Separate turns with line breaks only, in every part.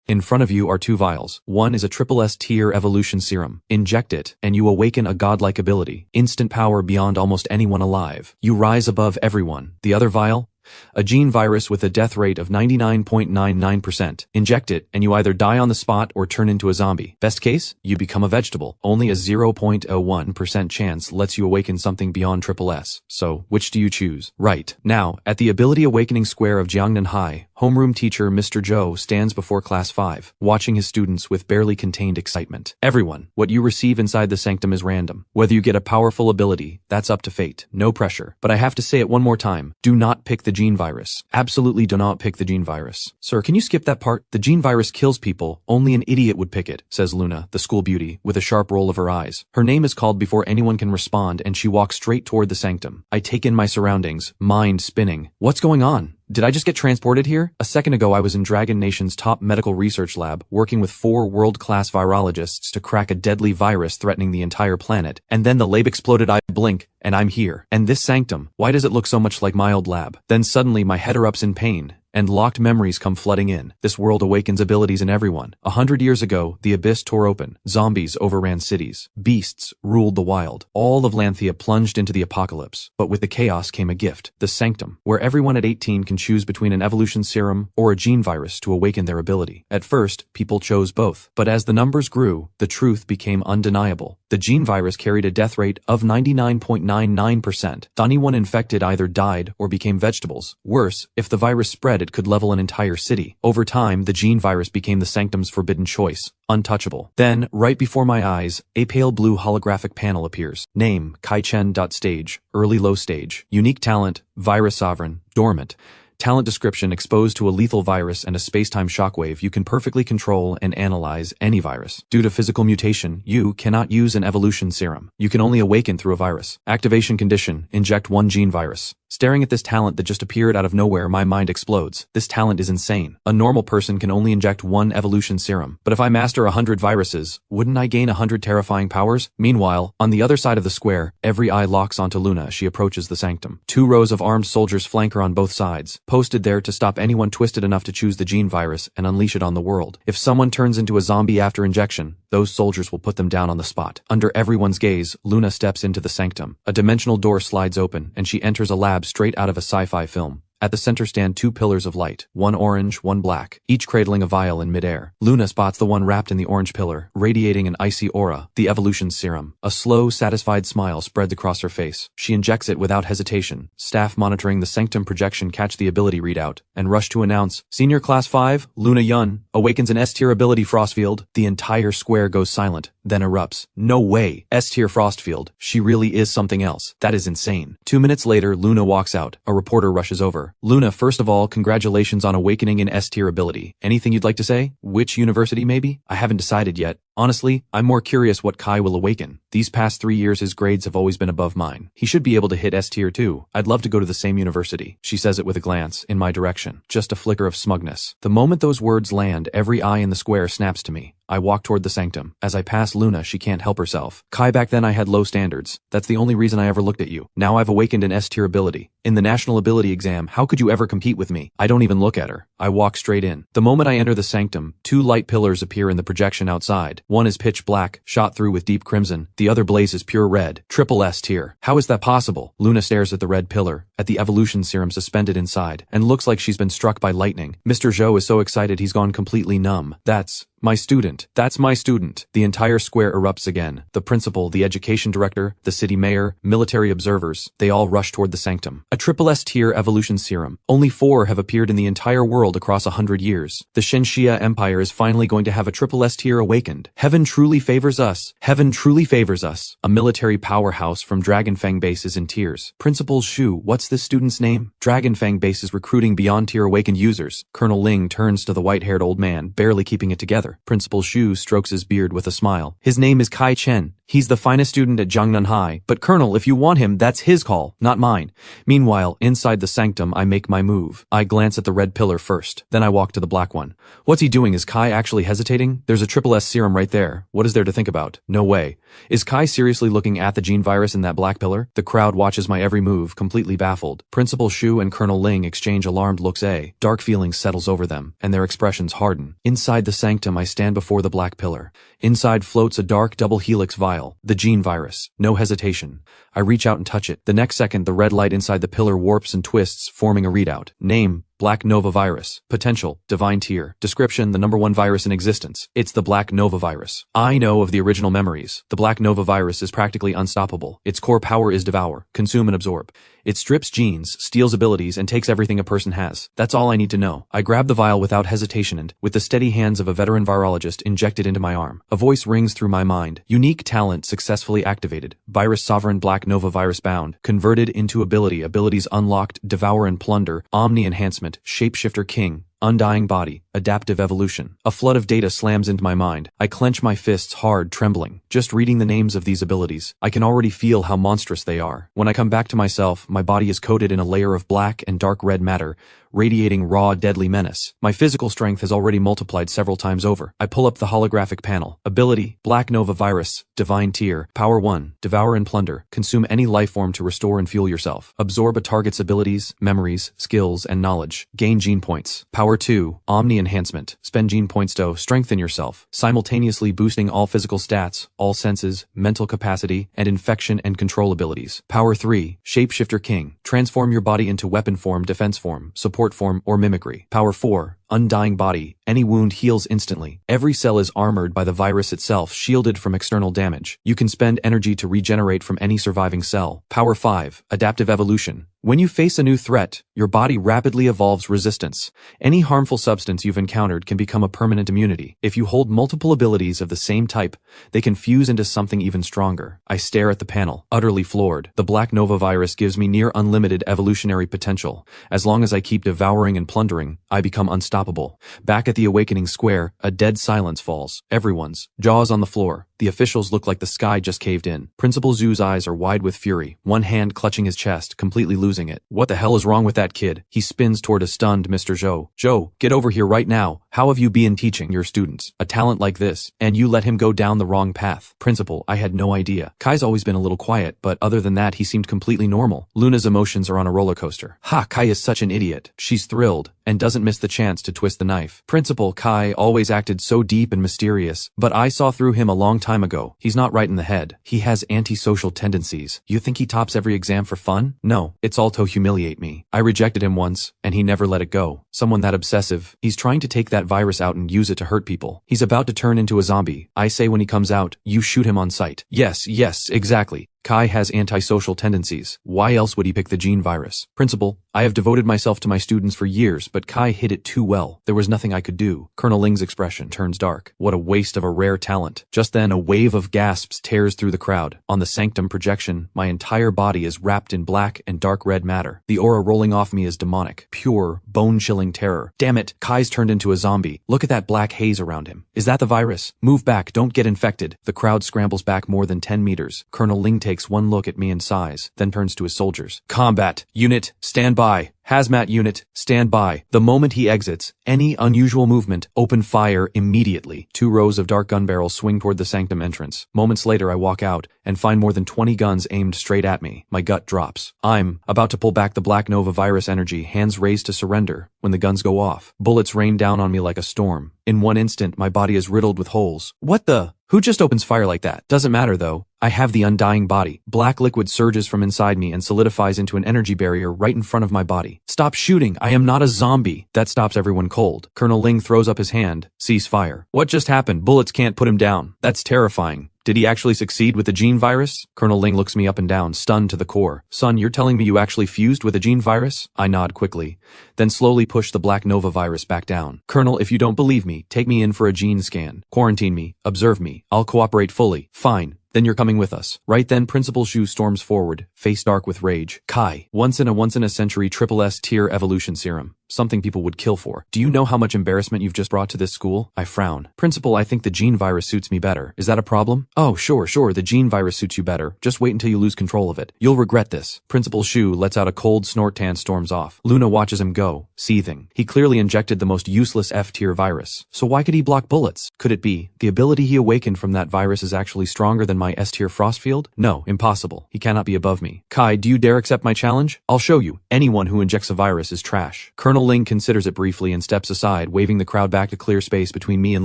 In front of you are two vials. One is a SSS tier evolution serum. Inject it, and you awaken a godlike ability. Instant power beyond almost anyone alive. You rise above everyone. The other vial? A gene virus with a death rate of 99.99%. Inject it, and you either die on the spot or turn into a zombie. Best case, you become a vegetable. Only a 0.01% chance lets you awaken something beyond SSS. So, which do you choose? Right. Now, at the Ability Awakening Square of Jiangnan High, homeroom teacher Mr. Zhou stands before class 5, watching his students with barely contained excitement. Everyone, what you receive inside the sanctum is random. Whether you get a powerful ability, that's up to fate. No pressure. But I have to say it one more time. Do not pick the gene virus. Absolutely do not pick the gene virus. Sir, can you skip that part? The gene virus kills people. Only an idiot would pick it, says Luna, the school beauty, with a sharp roll of her eyes. Her name is called before anyone can respond, and she walks straight toward the sanctum. I take in my surroundings, mind spinning. What's going on? Did I just get transported here? A second ago I was in Dragon Nation's top medical research lab, working with 4 world-class virologists to crack a deadly virus threatening the entire planet. And then the lab exploded. I blink, and I'm here. And this sanctum, why does it look so much like my old lab? Then suddenly my head erupts in pain, and locked memories come flooding in. This world awakens abilities in everyone. 100 years ago, the abyss tore open. Zombies overran cities. Beasts ruled the wild. All of Lanthea plunged into the apocalypse. But with the chaos came a gift, the sanctum, where everyone at 18 can choose between an evolution serum or a gene virus to awaken their ability. At first, people chose both. But as the numbers grew, the truth became undeniable. The gene virus carried a death rate of 99.99%. Anyone infected either died or became vegetables. Worse, if the virus spread, it could level an entire city. Over time, the gene virus became the sanctum's forbidden choice, untouchable. Then, right before my eyes, a pale blue holographic panel appears. Name, Kai-Chen.stage, early low stage. Unique talent, virus sovereign, dormant. Talent description: exposed to a lethal virus and a space-time shockwave, you can perfectly control and analyze any virus. Due to physical mutation, you cannot use an evolution serum. You can only awaken through a virus. Activation condition: inject 1 gene virus. Staring at this talent that just appeared out of nowhere, my mind explodes. This talent is insane. A normal person can only inject 1 evolution serum. But if I master 100 viruses, wouldn't I gain 100 terrifying powers? Meanwhile, on the other side of the square, every eye locks onto Luna as she approaches the sanctum. 2 rows of armed soldiers flank her on both sides, posted there to stop anyone twisted enough to choose the gene virus and unleash it on the world. If someone turns into a zombie after injection, those soldiers will put them down on the spot. Under everyone's gaze, Luna steps into the sanctum. A dimensional door slides open, and she enters a lab straight out of a sci-fi film. At the center stand 2 pillars of light, one orange, one black, each cradling a vial in midair. Luna spots the one wrapped in the orange pillar, radiating an icy aura, the evolution serum. A slow, satisfied smile spreads across her face. She injects it without hesitation. Staff monitoring the sanctum projection catch the ability readout, and rush to announce, Senior Class 5, Luna Yun, awakens an S-tier ability Frostfield. The entire square goes silent, then erupts. No way! S-tier Frostfield. She really is something else. That is insane. 2 minutes later, Luna walks out. A reporter rushes over. Luna, first of all, congratulations on awakening an S-tier ability. Anything you'd like to say? Which university maybe? I haven't decided yet. Honestly, I'm more curious what Kai will awaken. These past 3 years his grades have always been above mine. He should be able to hit S-tier too. I'd love to go to the same university. She says it with a glance in my direction. Just a flicker of smugness. The moment those words land, every eye in the square snaps to me. I walk toward the sanctum. As I pass Luna, she can't help herself. Kai, back then I had low standards. That's the only reason I ever looked at you. Now I've awakened an S-tier ability. In the national ability exam, how could you ever compete with me? I don't even look at her. I walk straight in. The moment I enter the sanctum, 2 light pillars appear in the projection outside. One is pitch black, shot through with deep crimson. The other blazes pure red. Triple S-tier. How is that possible? Luna stares at the red pillar, at the evolution serum suspended inside, and looks like she's been struck by lightning. Mr. Zhou is so excited he's gone completely numb. That's my student. That's my student. The entire square erupts again. The principal, the education director, the city mayor, military observers, they all rush toward the sanctum. A triple S-tier evolution serum. Only 4 have appeared in the entire world across 100 years. The Shenxia Empire is finally going to have a triple S-tier awakened. Heaven truly favors us. Heaven truly favors us. A military powerhouse from Dragonfang Base is in tears. Principal Shu, what's this student's name? Dragonfang Base is recruiting beyond tier awakened users. Colonel Ling turns to the white-haired old man, barely keeping it together. together. Principal Shu strokes his beard with a smile. His name is Kai Chen. He's the finest student at Jiangnan High, but Colonel, if you want him, that's his call, not mine. Meanwhile, inside the sanctum, I make my move. I glance at the red pillar first, then I walk to the black one. What's he doing? Is Kai actually hesitating? There's a SSS serum right there. What is there to think about? No way. Is Kai seriously looking at the gene virus in that black pillar? The crowd watches my every move, completely baffled. Principal Shu and Colonel Ling exchange alarmed looks. Dark feeling settles over them, and their expressions harden. Inside the sanctum, I stand before the black pillar. Inside floats a dark double helix vial, the gene virus. No hesitation. I reach out and touch it. The next second, the red light inside the pillar warps and twists, forming a readout. Name: Black Nova virus. Potential: Divine tier. Description: the #1 virus in existence. It's the Black Nova virus. I know of the original memories. The Black Nova virus is practically unstoppable. Its core power is devour, consume and absorb. It strips genes, steals abilities, and takes everything a person has. That's all I need to know. I grab the vial without hesitation and, with the steady hands of a veteran virologist, inject it into my arm. A voice rings through my mind. Unique talent successfully activated. Virus sovereign Black Nova virus bound. Converted into ability. Abilities unlocked. Devour and plunder. Omni enhancement. Shapeshifter king. Undying body. Adaptive evolution. A flood of data slams into my mind. I clench my fists hard, trembling. Just reading the names of these abilities, I can already feel how monstrous they are. When I come back to myself, my body is coated in a layer of black and dark red matter, radiating raw, deadly menace. My physical strength has already multiplied several times over. I pull up the holographic panel. Ability: Black Nova virus. Divine tier. Power 1. Devour and plunder. Consume any life form to restore and fuel yourself. Absorb a target's abilities, memories, skills, and knowledge. Gain gene points. Power 2. Omni enhancement. Spend gene points to strengthen yourself, simultaneously boosting all physical stats, all senses, mental capacity, and infection and control abilities. Power 3. Shapeshifter king. Transform your body into weapon form, defense form, support form, or mimicry. Power 4. Undying body. Any wound heals instantly. Every cell is armored by the virus itself, shielded from external damage. You can spend energy to regenerate from any surviving cell. Power 5. Adaptive evolution. When you face a new threat, your body rapidly evolves resistance. Any harmful substance you've encountered can become a permanent immunity. If you hold multiple abilities of the same type, they can fuse into something even stronger. I stare at the panel, utterly floored. The Black Nova virus gives me near unlimited evolutionary potential. As long as I keep devouring and plundering, I become unstoppable. Back at the Awakening Square, a dead silence falls. Everyone's jaws on the floor. The officials look like the sky just caved in. Principal Zhu's eyes are wide with fury, one hand clutching his chest, completely losing it. What the hell is wrong with that kid? He spins toward a stunned Mr. Zhou. Zhou, get over here right now. How have you been teaching your students a talent like this, and you let him go down the wrong path? Principal, I had no idea. Kai's always been a little quiet, but other than that he seemed completely normal. Luna's emotions are on a roller coaster. Ha, Kai is such an idiot. She's thrilled, and doesn't miss the chance to twist the knife. Principal, Kai always acted so deep and mysterious, but I saw through him a long time ago. He's not right in the head. He has antisocial tendencies. You think he tops every exam for fun? No, it's all to humiliate me. I rejected him once, and he never let it go. Someone that obsessive. He's trying to take that virus out and use it to hurt people. He's about to turn into a zombie. I say when he comes out, you shoot him on sight. Yes, exactly. Kai has antisocial tendencies. Why else would he pick the gene virus? Principal, I have devoted myself to my students for years, but Kai hid it too well. There was nothing I could do. Colonel Ling's expression turns dark. What a waste of a rare talent. Just then, a wave of gasps tears through the crowd. On the sanctum projection, my entire body is wrapped in black and dark red matter. The aura rolling off me is demonic. Pure, bone-chilling terror. Damn it, Kai's turned into a zombie. Look at that black haze around him. Is that the virus? Move back, don't get infected. The crowd scrambles back more than 10 meters. Colonel Ling takes one look at me and sighs, then turns to his soldiers. Combat unit, stand by. Hazmat unit, stand by. The moment he exits, any unusual movement, open fire immediately. 2 rows of dark gun barrels swing toward the sanctum entrance. Moments later I walk out and find more than 20 guns aimed straight at me. My gut drops. I'm about to pull back the Black Nova virus energy, hands raised to surrender, when the guns go off. Bullets rain down on me like a storm. In one instant, my body is riddled with holes. What the? Who just opens fire like that? Doesn't matter though. I have the undying body. Black liquid surges from inside me and solidifies into an energy barrier right in front of my body. Stop shooting. I am not a zombie. That stops everyone cold. Colonel Ling throws up his hand. Cease fire. What just happened? Bullets can't put him down. That's terrifying. Did he actually succeed with the gene virus? Colonel Ling looks me up and down, stunned to the core. Son, you're telling me you actually fused with a gene virus? I nod quickly, then slowly push the Black Nova virus back down. Colonel, if you don't believe me, take me in for a gene scan. Quarantine me. Observe me. I'll cooperate fully. Fine. Then you're coming with us. Right then, Principal Shu storms forward, face dark with rage. Kai, once in a century SSS tier evolution serum. something people would kill for. Do you know how much embarrassment you've just brought to this school? I frown. Principal, I think the gene virus suits me better. Is that a problem? Oh, sure, the gene virus suits you better. Just wait until you lose control of it. You'll regret this. Principal Shu lets out a cold snort and storms off. Luna watches him go, seething. He clearly injected the most useless F-tier virus. So why could he block bullets? Could it be the ability he awakened from that virus is actually stronger than my S-tier frost field? No, impossible. He cannot be above me. Kai, do you dare accept my challenge? I'll show you. Anyone who injects a virus is trash. Colonel Ling considers it briefly and steps aside, waving the crowd back to clear space between me and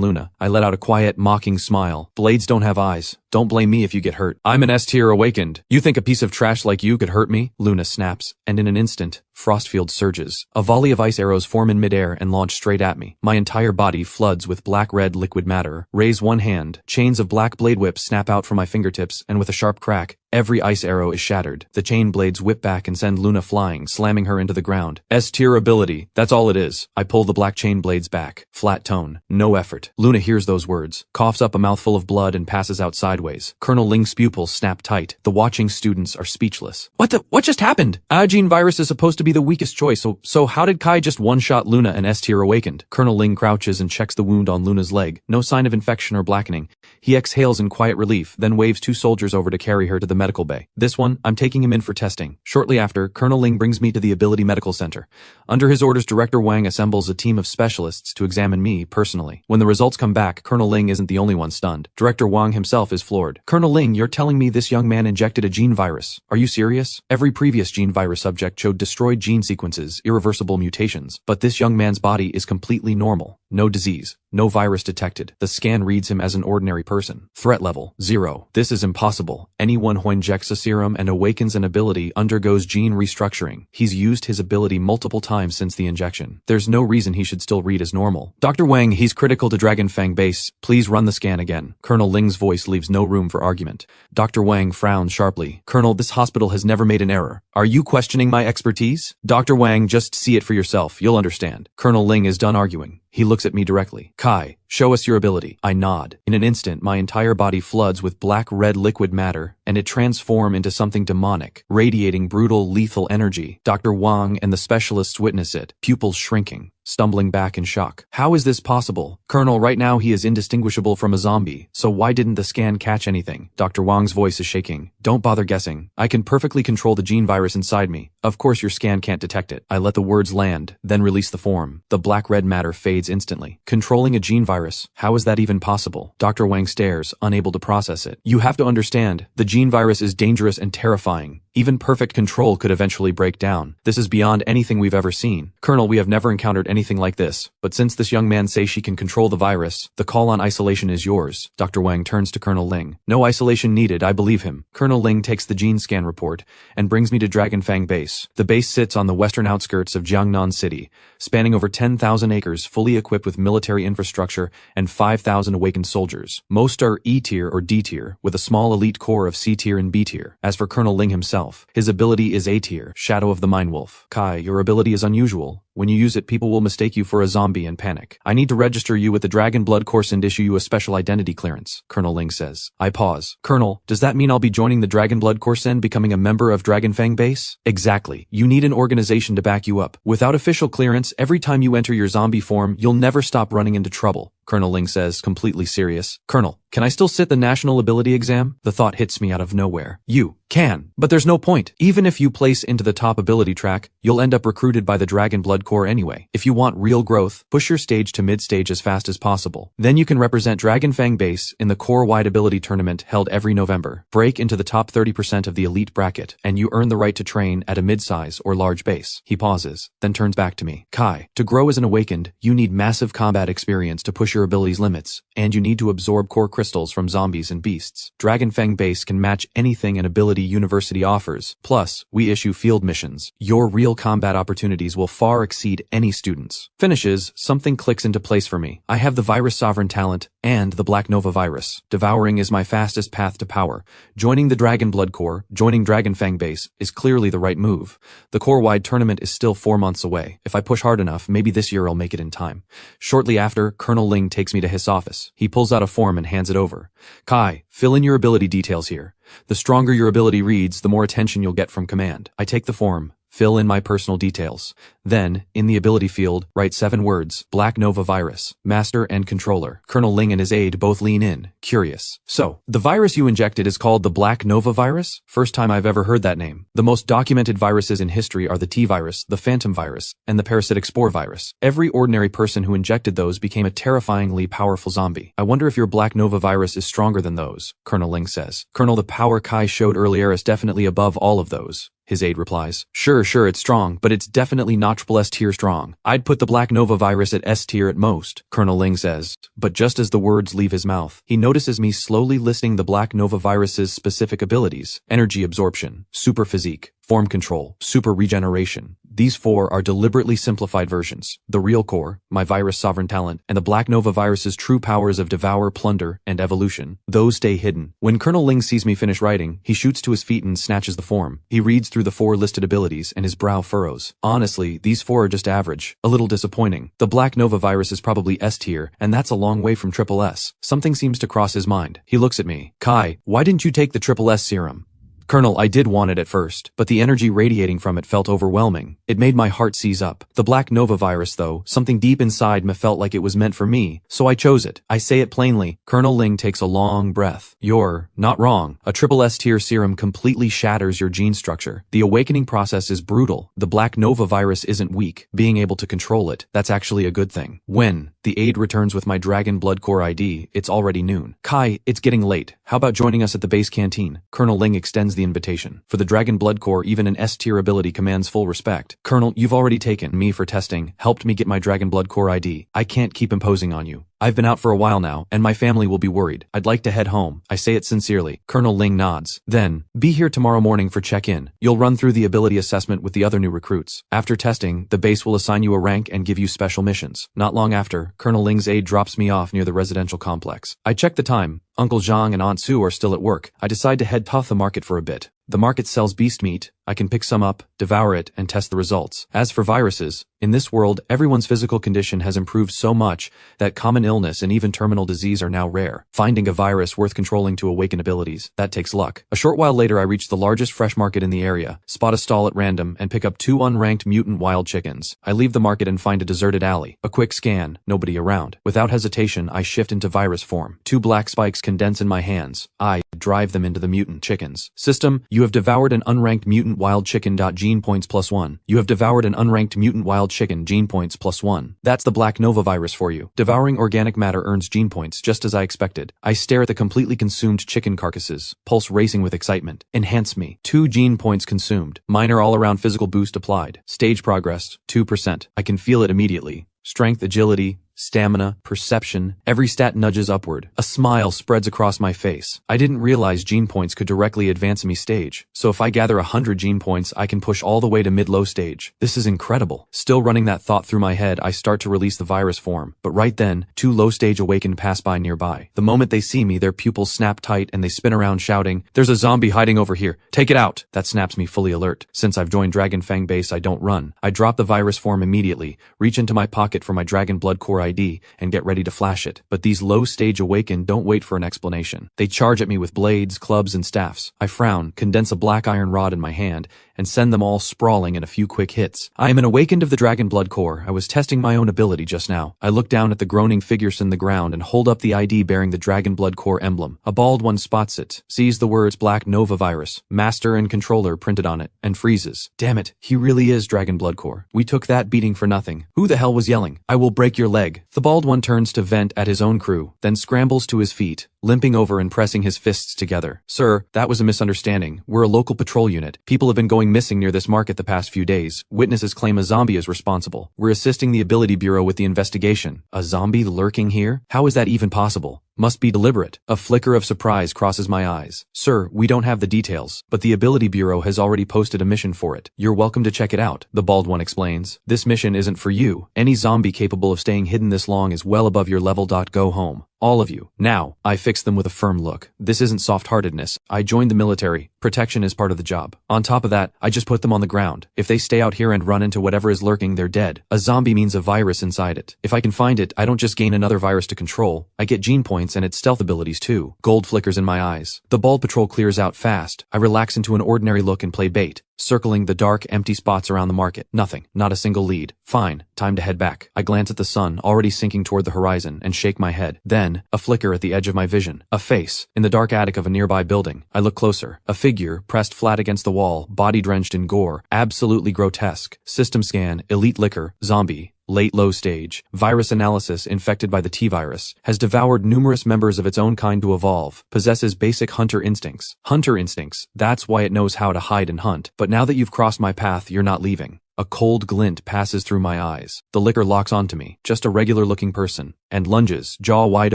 Luna. I let out a quiet, mocking smile. Blades don't have eyes. Don't blame me if you get hurt. I'm an S-tier awakened. You think a piece of trash like you could hurt me? Luna snaps, and in an instant, Frostfield surges. A volley of ice arrows form in midair and launch straight at me. My entire body floods with black-red liquid matter. Raise one hand. Chains of black blade whips snap out from my fingertips, and with a sharp crack, every ice arrow is shattered. The chain blades whip back and send Luna flying, slamming her into the ground. S-tier ability. That's all it is. I pull the black chain blades back. Flat tone. No effort. Luna hears those words, coughs up a mouthful of blood and passes out sideways. Colonel Ling's pupils snap tight. The watching students are speechless. What just happened? Gene virus is supposed to be the weakest choice, so how did Kai just one-shot Luna and S-tier awakened? Colonel Ling crouches and checks the wound on Luna's leg. No sign of infection or blackening. He exhales in quiet relief, then waves two soldiers over to carry her to the medical bay. This one, I'm taking him in for testing. Shortly after, Colonel Ling brings me to the Ability Medical Center. Under his orders, Director Wang assembles a team of specialists to examine me personally. When the results come back, Colonel Ling isn't the only one stunned. Director Wang himself is floored. Colonel Ling, you're telling me this young man injected a gene virus. Are you serious? Every previous gene virus subject showed destroyed gene sequences, irreversible mutations, but this young man's body is completely normal. No disease. No virus detected. The scan reads him as an ordinary person. Threat level, 0. This is impossible. Anyone who injects a serum and awakens an ability undergoes gene restructuring. He's used his ability multiple times since the injection. There's no reason he should still read as normal. Dr. Wang, he's critical to Dragon Fang base. Please run the scan again. Colonel Ling's voice leaves no room for argument. Dr. Wang frowns sharply. Colonel, this hospital has never made an error. Are you questioning my expertise? Dr. Wang, just see it for yourself. You'll understand. Colonel Ling is done arguing. He looks at me directly. Kai, show us your ability. I nod. In an instant, my entire body floods with black-red liquid matter, and it transforms into something demonic, radiating brutal, lethal energy. Dr. Wang and the specialists witness it, pupils shrinking, stumbling back in shock. How is this possible? Colonel, right now he is indistinguishable from a zombie, so why didn't the scan catch anything? Dr. Wang's voice is shaking. Don't bother guessing. I can perfectly control the gene virus inside me. Of course your scan can't detect it. I let the words land, then release the form. The black-red matter fades instantly. Controlling a gene virus, how is that even possible? Dr. Wang stares, unable to process it. You have to understand, the gene virus is dangerous and terrifying. Even perfect control could eventually break down. This is beyond anything we've ever seen. Colonel, we have never encountered anything like this, but since this young man says she can control the virus, the call on isolation is yours. Dr. Wang turns to Colonel Ling. No isolation needed, I believe him. Colonel Ling takes the gene scan report and brings me to Dragon Fang base. The base sits on the western outskirts of Jiangnan City, spanning over 10,000 acres, fully equipped with military infrastructure and 5,000 awakened soldiers. Most are E-tier or D-tier, with a small elite core of C-tier and B-tier. As for Colonel Ling himself, his ability is A-tier, Shadow of the Mind Wolf. Kai, your ability is unusual. When you use it, people will mistake you for a zombie and panic. I need to register you with the Dragon Blood Course and issue you a special identity clearance, Colonel Ling says. I pause. Colonel, does that mean I'll be joining the Dragon Blood Course and becoming a member of Dragon Fang base? Exactly. You need an organization to back you up. Without official clearance, every time you enter your zombie form, you'll never stop running into trouble, Colonel Ling says, completely serious. Colonel, can I still sit the national ability exam? The thought hits me out of nowhere. You can, but there's no point. Even if you place into the top ability track, you'll end up recruited by the Dragon Blood Corps anyway. If you want real growth, push your stage to mid-stage as fast as possible. Then you can represent Dragon Fang base in the Corps-wide ability tournament held every November. Break into the top 30% of the elite bracket, and you earn the right to train at a mid-size or large base. He pauses, then turns back to me. Kai, to grow as an awakened, you need massive combat experience to push your abilities' limits, and you need to absorb core crystals from zombies and beasts. Dragon Fang base can match anything an ability university offers. Plus, we issue field missions. Your real combat opportunities will far exceed any students. Finishes, something clicks into place for me. I have the virus sovereign talent and the Black Nova virus. Devouring is my fastest path to power. Joining the Dragon Blood Corps, joining Dragon Fang base, is clearly the right move. The Corps-wide tournament is still 4 months away. If I push hard enough, maybe this year I'll make it in time. Shortly after, Colonel Ling takes me to his office. He pulls out a form and hands it over. Kai, fill in your ability details here. The stronger your ability reads, the more attention you'll get from command. I take the form, Fill in my personal details. Then, in the ability field, write 7 words, Black Nova virus, master and controller. Colonel Ling and his aide both lean in, curious. So, the virus you injected is called the Black Nova virus? First time I've ever heard that name. The most documented viruses in history are the T virus, the phantom virus, and the parasitic spore virus. Every ordinary person who injected those became a terrifyingly powerful zombie. I wonder if your Black Nova virus is stronger than those, Colonel Ling says. Colonel, the power Kai showed earlier is definitely above all of those. His aide replies. Sure, it's strong, but it's definitely not triple S tier strong. I'd put the Black Nova virus at S tier at most, Colonel Ling says. But just as the words leave his mouth, he notices me slowly listing the Black Nova virus's specific abilities. Energy absorption, super physique, form control, super regeneration. These 4 are deliberately simplified versions. The real core, my virus sovereign talent, and the Black Nova virus's true powers of devour, plunder, and evolution. Those stay hidden. When Colonel Ling sees me finish writing, he shoots to his feet and snatches the form. He reads through the 4 listed abilities and his brow furrows. Honestly, these 4 are just average. A little disappointing. The Black Nova virus is probably S tier, and that's a long way from triple S. Something seems to cross his mind. He looks at me. Kai, why didn't you take the triple S serum? Colonel, I did want it at first, but the energy radiating from it felt overwhelming. It made my heart seize up. The Black Nova virus, though, something deep inside me felt like it was meant for me, so I chose it. I say it plainly. Colonel Ling takes a long breath. You're not wrong. A triple S tier serum completely shatters your gene structure. The awakening process is brutal. The Black Nova virus isn't weak. Being able to control it, that's actually a good thing. When the aide returns with my Dragon Blood Core ID, it's already noon. Kai, it's getting late. How about joining us at the base canteen? Colonel Ling extends the invitation. For the Dragon Blood Core, even an S-tier ability commands full respect. Colonel, you've already taken me for testing, helped me get my Dragon Blood Core ID. I can't keep imposing on you. I've been out for a while now, and my family will be worried. I'd like to head home. I say it sincerely. Colonel Ling nods. Then, be here tomorrow morning for check-in. You'll run through the ability assessment with the other new recruits. After testing, the base will assign you a rank and give you special missions. Not long after, Colonel Ling's aide drops me off near the residential complex. I check the time. Uncle Zhang and Aunt Sue are still at work. I decide to head to the market for a bit. The market sells beast meat. I can pick some up, devour it, and test the results. As for viruses, in this world, everyone's physical condition has improved so much that common illness and even terminal disease are now rare. Finding a virus worth controlling to awaken abilities, that takes luck. A short while later, I reach the largest fresh market in the area, spot a stall at random, and pick up 2 unranked mutant wild chickens. I leave the market and find a deserted alley. A quick scan, nobody around. Without hesitation, I shift into virus form. 2 black spikes condense in my hands. I drive them into the mutant chickens. System, you have devoured an unranked mutant wild chicken. Gene points +1. You have devoured an unranked mutant wild chicken. Gene points +1. That's the Black Nova virus for you. Devouring organic matter earns gene points, just as I expected. I stare at the completely consumed chicken carcasses, pulse racing with excitement. Enhance me. 2 gene points consumed. Minor all-around physical boost applied. Stage progress, 2%. I can feel it immediately. Strength, agility, stamina, perception, every stat nudges upward. A smile spreads across my face. I didn't realize gene points could directly advance me stage, so if I gather 100 gene points, I can push all the way to mid-low stage. This is incredible. Still running that thought through my head, I start to release the virus form, but right then, 2 low-stage awakened pass by nearby. The moment they see me, their pupils snap tight and they spin around shouting, "There's a zombie hiding over here. Take it out!" That snaps me fully alert. Since I've joined Dragon Fang Base, I don't run. I drop the virus form immediately, reach into my pocket for my Dragon Blood Core ID, and get ready to flash it. But these low-stage awakened don't wait for an explanation. They charge at me with blades, clubs, and staffs. I frown, condense a black iron rod in my hand, and send them all sprawling in a few quick hits. I am an awakened of the Dragon Blood Core. I was testing my own ability just now. I look down at the groaning figures in the ground and hold up the ID bearing the Dragon Blood Core emblem. A bald one spots it, sees the words Black Nova Virus, Master and Controller printed on it, and freezes. Damn it, he really is Dragon Blood Core. We took that beating for nothing. Who the hell was yelling? "I will break your leg." The bald one turns to vent at his own crew, then scrambles to his feet, limping over and pressing his fists together. "Sir, that was a misunderstanding. We're a local patrol unit. People have been going missing near this market the past few days. Witnesses claim a zombie is responsible. We're assisting the Ability Bureau with the investigation." A zombie lurking here? How is that even possible? Must be deliberate. A flicker of surprise crosses my eyes. "Sir, we don't have the details, but the Ability Bureau has already posted a mission for it. You're welcome to check it out," the bald one explains. "This mission isn't for you. Any zombie capable of staying hidden this long is well above your level. Go home. All of you. Now." I fix them with a firm look. This isn't soft-heartedness. I joined the military, Protection is part of the job. On top of that, I just put them on the ground. If they stay out here and run into whatever is lurking, they're dead. A zombie means a virus inside it. If I can find it, I don't just gain another virus to control. I get gene points and its stealth abilities too. Gold flickers in my eyes. The bald patrol clears out fast. I relax into an ordinary look and play bait, circling the dark, empty spots around the market. Nothing. Not a single lead. Fine. Time to head back. I glance at the sun, already sinking toward the horizon, and shake my head. Then, a flicker at the edge of my vision. A face. In the dark attic of a nearby building. I look closer. A figure, pressed flat against the wall, body drenched in gore. Absolutely grotesque. System scan. Elite liquor. Zombie. Late low stage, virus analysis infected by the T-virus, has devoured numerous members of its own kind to evolve, possesses basic hunter instincts. Hunter instincts, that's why it knows how to hide and hunt. But now that you've crossed my path, you're not leaving. A cold glint passes through my eyes. The liquor locks onto me, just a regular-looking person, and lunges, jaw wide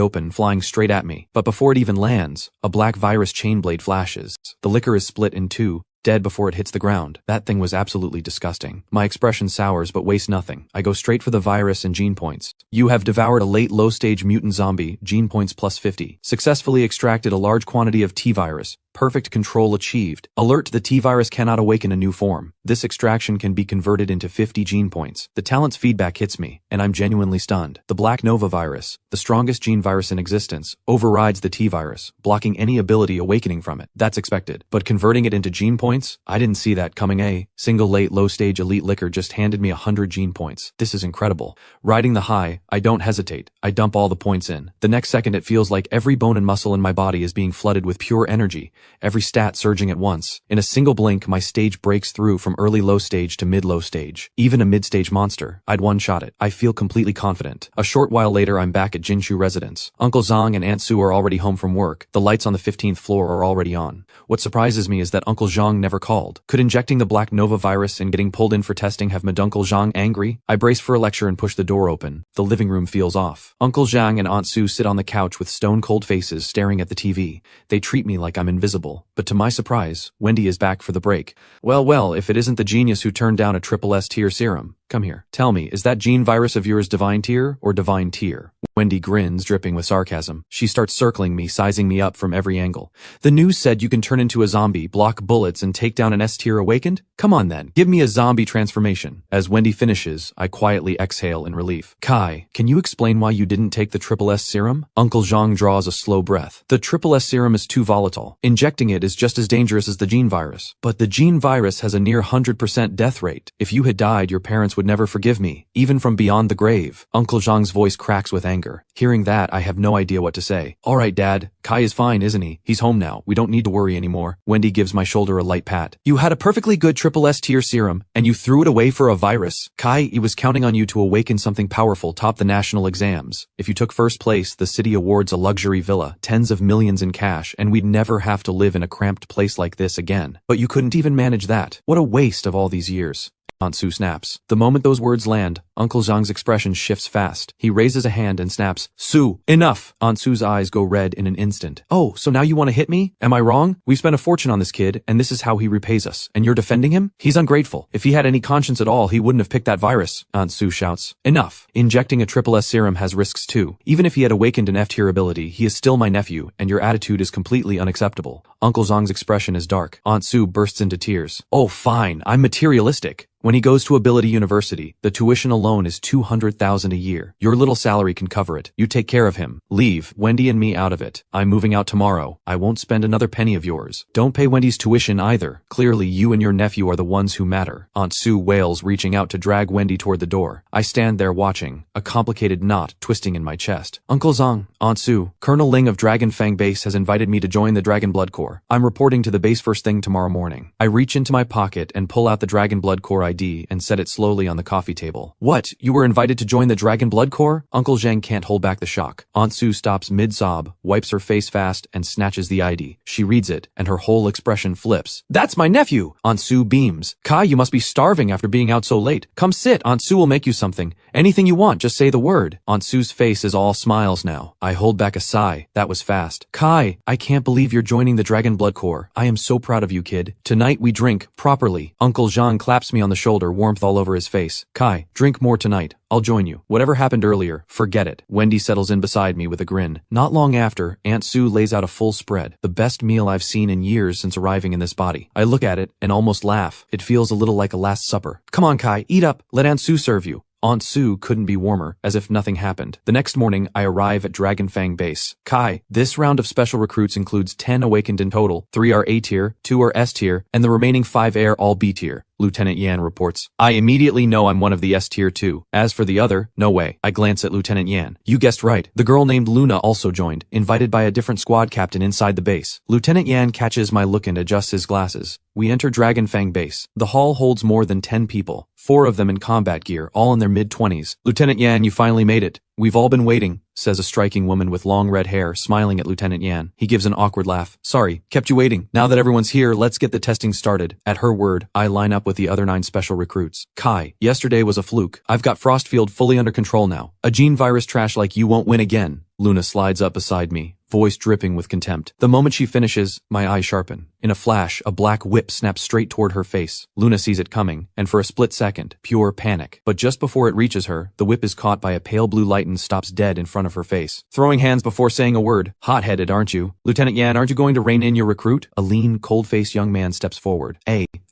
open, flying straight at me. But before it even lands, a black virus chain blade flashes. The liquor is split in two, dead before it hits the ground. That thing was absolutely disgusting. My expression sours but wastes nothing. I go straight for the virus and gene points. You have devoured a late low-stage mutant zombie, gene points plus 50. Successfully extracted a large quantity of T-virus. Perfect control achieved. Alert: the T-virus cannot awaken a new form. This extraction can be converted into 50 gene points. The talent's feedback hits me, and I'm genuinely stunned. The Black Nova virus, the strongest gene virus in existence, overrides the T-virus, blocking any ability awakening from it. That's expected. But converting it into gene points? I didn't see that coming. A single late low-stage elite liquor just handed me 100 gene points. This is incredible. Riding the high, I don't hesitate. I dump all the points in. The next second it feels like every bone and muscle in my body is being flooded with pure energy. Every stat surging at once. In a single blink, my stage breaks through from early low stage to mid-low stage. Even a mid-stage monster, I'd one-shot it. I feel completely confident. A short while later, I'm back at Jinshu residence. Uncle Zhang and Aunt Su are already home from work. The lights on the 15th floor are already on. What surprises me is that Uncle Zhang never called. Could injecting the Black Nova virus and getting pulled in for testing have made Uncle Zhang angry? I brace for a lecture and push the door open. The living room feels off. Uncle Zhang and Aunt Su sit on the couch with stone-cold faces staring at the TV. They treat me like I'm invisible. But to my surprise, Wendy is back for the break. Well, if it isn't the genius who turned down a SSS tier serum. Come here. Tell me, is that gene virus of yours divine tier or divine tier? Wendy grins, dripping with sarcasm. She starts circling me, sizing me up from every angle. The news said you can turn into a zombie, block bullets, and take down an S tier awakened? Come on then, give me a zombie transformation. As Wendy finishes, I quietly exhale in relief. Kai, can you explain why you didn't take the SSS serum? Uncle Zhang draws a slow breath. The SSS serum is too volatile. Injecting it is just as dangerous as the gene virus. But the gene virus has a near 100% death rate. If you had died, your parents would never forgive me, even from beyond the grave. Uncle Zhang's voice cracks with anger. Hearing that, I have no idea what to say. All right, Dad. Kai is fine, isn't he? He's home now. We don't need to worry anymore. Wendy gives my shoulder a light pat. You had a perfectly good SSS tier serum, and you threw it away for a virus. Kai, he was counting on you to awaken something powerful, top the national exams. If you took first place, the city awards a luxury villa, tens of millions in cash, and we'd never have to live in a cramped place like this again. But you couldn't even manage that. What a waste of all these years. Aunt Su snaps. The moment those words land, Uncle Zhang's expression shifts fast. He raises a hand and snaps, Su, enough! Aunt Su's eyes go red in an instant. Oh, so now you want to hit me? Am I wrong? We've spent a fortune on this kid, and this is how he repays us. And you're defending him? He's ungrateful. If he had any conscience at all, he wouldn't have picked that virus. Aunt Su shouts. Enough. Injecting a SSS serum has risks too. Even if he had awakened an F-tier ability, he is still my nephew, and your attitude is completely unacceptable. Uncle Zhang's expression is dark. Aunt Su bursts into tears. Oh, fine. I'm materialistic. When he goes to Ability University, the tuition alone is $200,000 a year. Your little salary can cover it. You take care of him. Leave Wendy and me out of it. I'm moving out tomorrow. I won't spend another penny of yours. Don't pay Wendy's tuition either. Clearly, you and your nephew are the ones who matter. Aunt Su wails, reaching out to drag Wendy toward the door. I stand there watching, a complicated knot twisting in my chest. Uncle Zhang, Aunt Su, Colonel Ling of Dragon Fang Base has invited me to join the Dragon Blood Corps. I'm reporting to the base first thing tomorrow morning. I reach into my pocket and pull out the Dragon Blood Corps ID and set it slowly on the coffee table. What? You were invited to join the Dragon Blood Corps? Uncle Zhang can't hold back the shock. Aunt Su stops mid-sob, wipes her face fast, and snatches the ID. She reads it, and her whole expression flips. That's my nephew! Aunt Su beams. Kai, you must be starving after being out so late. Come sit, Aunt Su will make you something. Anything you want, just say the word. Aunt Su's face is all smiles now. I hold back a sigh. That was fast. Kai, I can't believe you're joining the Dragon Blood Corps. I am so proud of you, kid. Tonight we drink, properly. Uncle Zhang claps me on the shoulder, warmth all over his face. Kai, drink more tonight. I'll join you. Whatever happened earlier, forget it. Wendy settles in beside me with a grin. Not long after, Aunt Sue lays out a full spread. The best meal I've seen in years since arriving in this body. I look at it and almost laugh. It feels a little like a Last Supper. Come on, Kai, eat up. Let Aunt Sue serve you. Aunt Sue couldn't be warmer, as if nothing happened. The next morning, I arrive at Dragonfang Base. Kai, this round of special recruits includes 10 awakened in total. 3 are A tier, 2 are S tier, and the remaining 5 are all B tier. Lieutenant Yan reports. I immediately know I'm one of the S tier too. As for the other, no way. I glance at Lieutenant Yan. You guessed right. The girl named Luna also joined, invited by a different squad captain inside the base. Lieutenant Yan catches my look and adjusts his glasses. We enter Dragonfang Base. The hall holds more than 10 people. 4 of them in combat gear, all in their mid-20s. Lieutenant Yan, you finally made it. We've all been waiting, says a striking woman with long red hair, smiling at Lieutenant Yan. He gives an awkward laugh. Sorry, kept you waiting. Now that everyone's here, let's get the testing started. At her word, I line up with the other 9 special recruits. Kai, yesterday was a fluke. I've got Frostfield fully under control now. A gene virus trash like you won't win again. Luna slides up beside me, voice dripping with contempt. The moment she finishes, my eyes sharpen. In a flash, a black whip snaps straight toward her face. Luna sees it coming, and for a split second, pure panic. But just before it reaches her, the whip is caught by a pale blue light and stops dead in front of her face. Throwing hands before saying a word. Hot-headed, aren't you? Lieutenant Yan, aren't you going to rein in your recruit? A lean, cold-faced young man steps forward.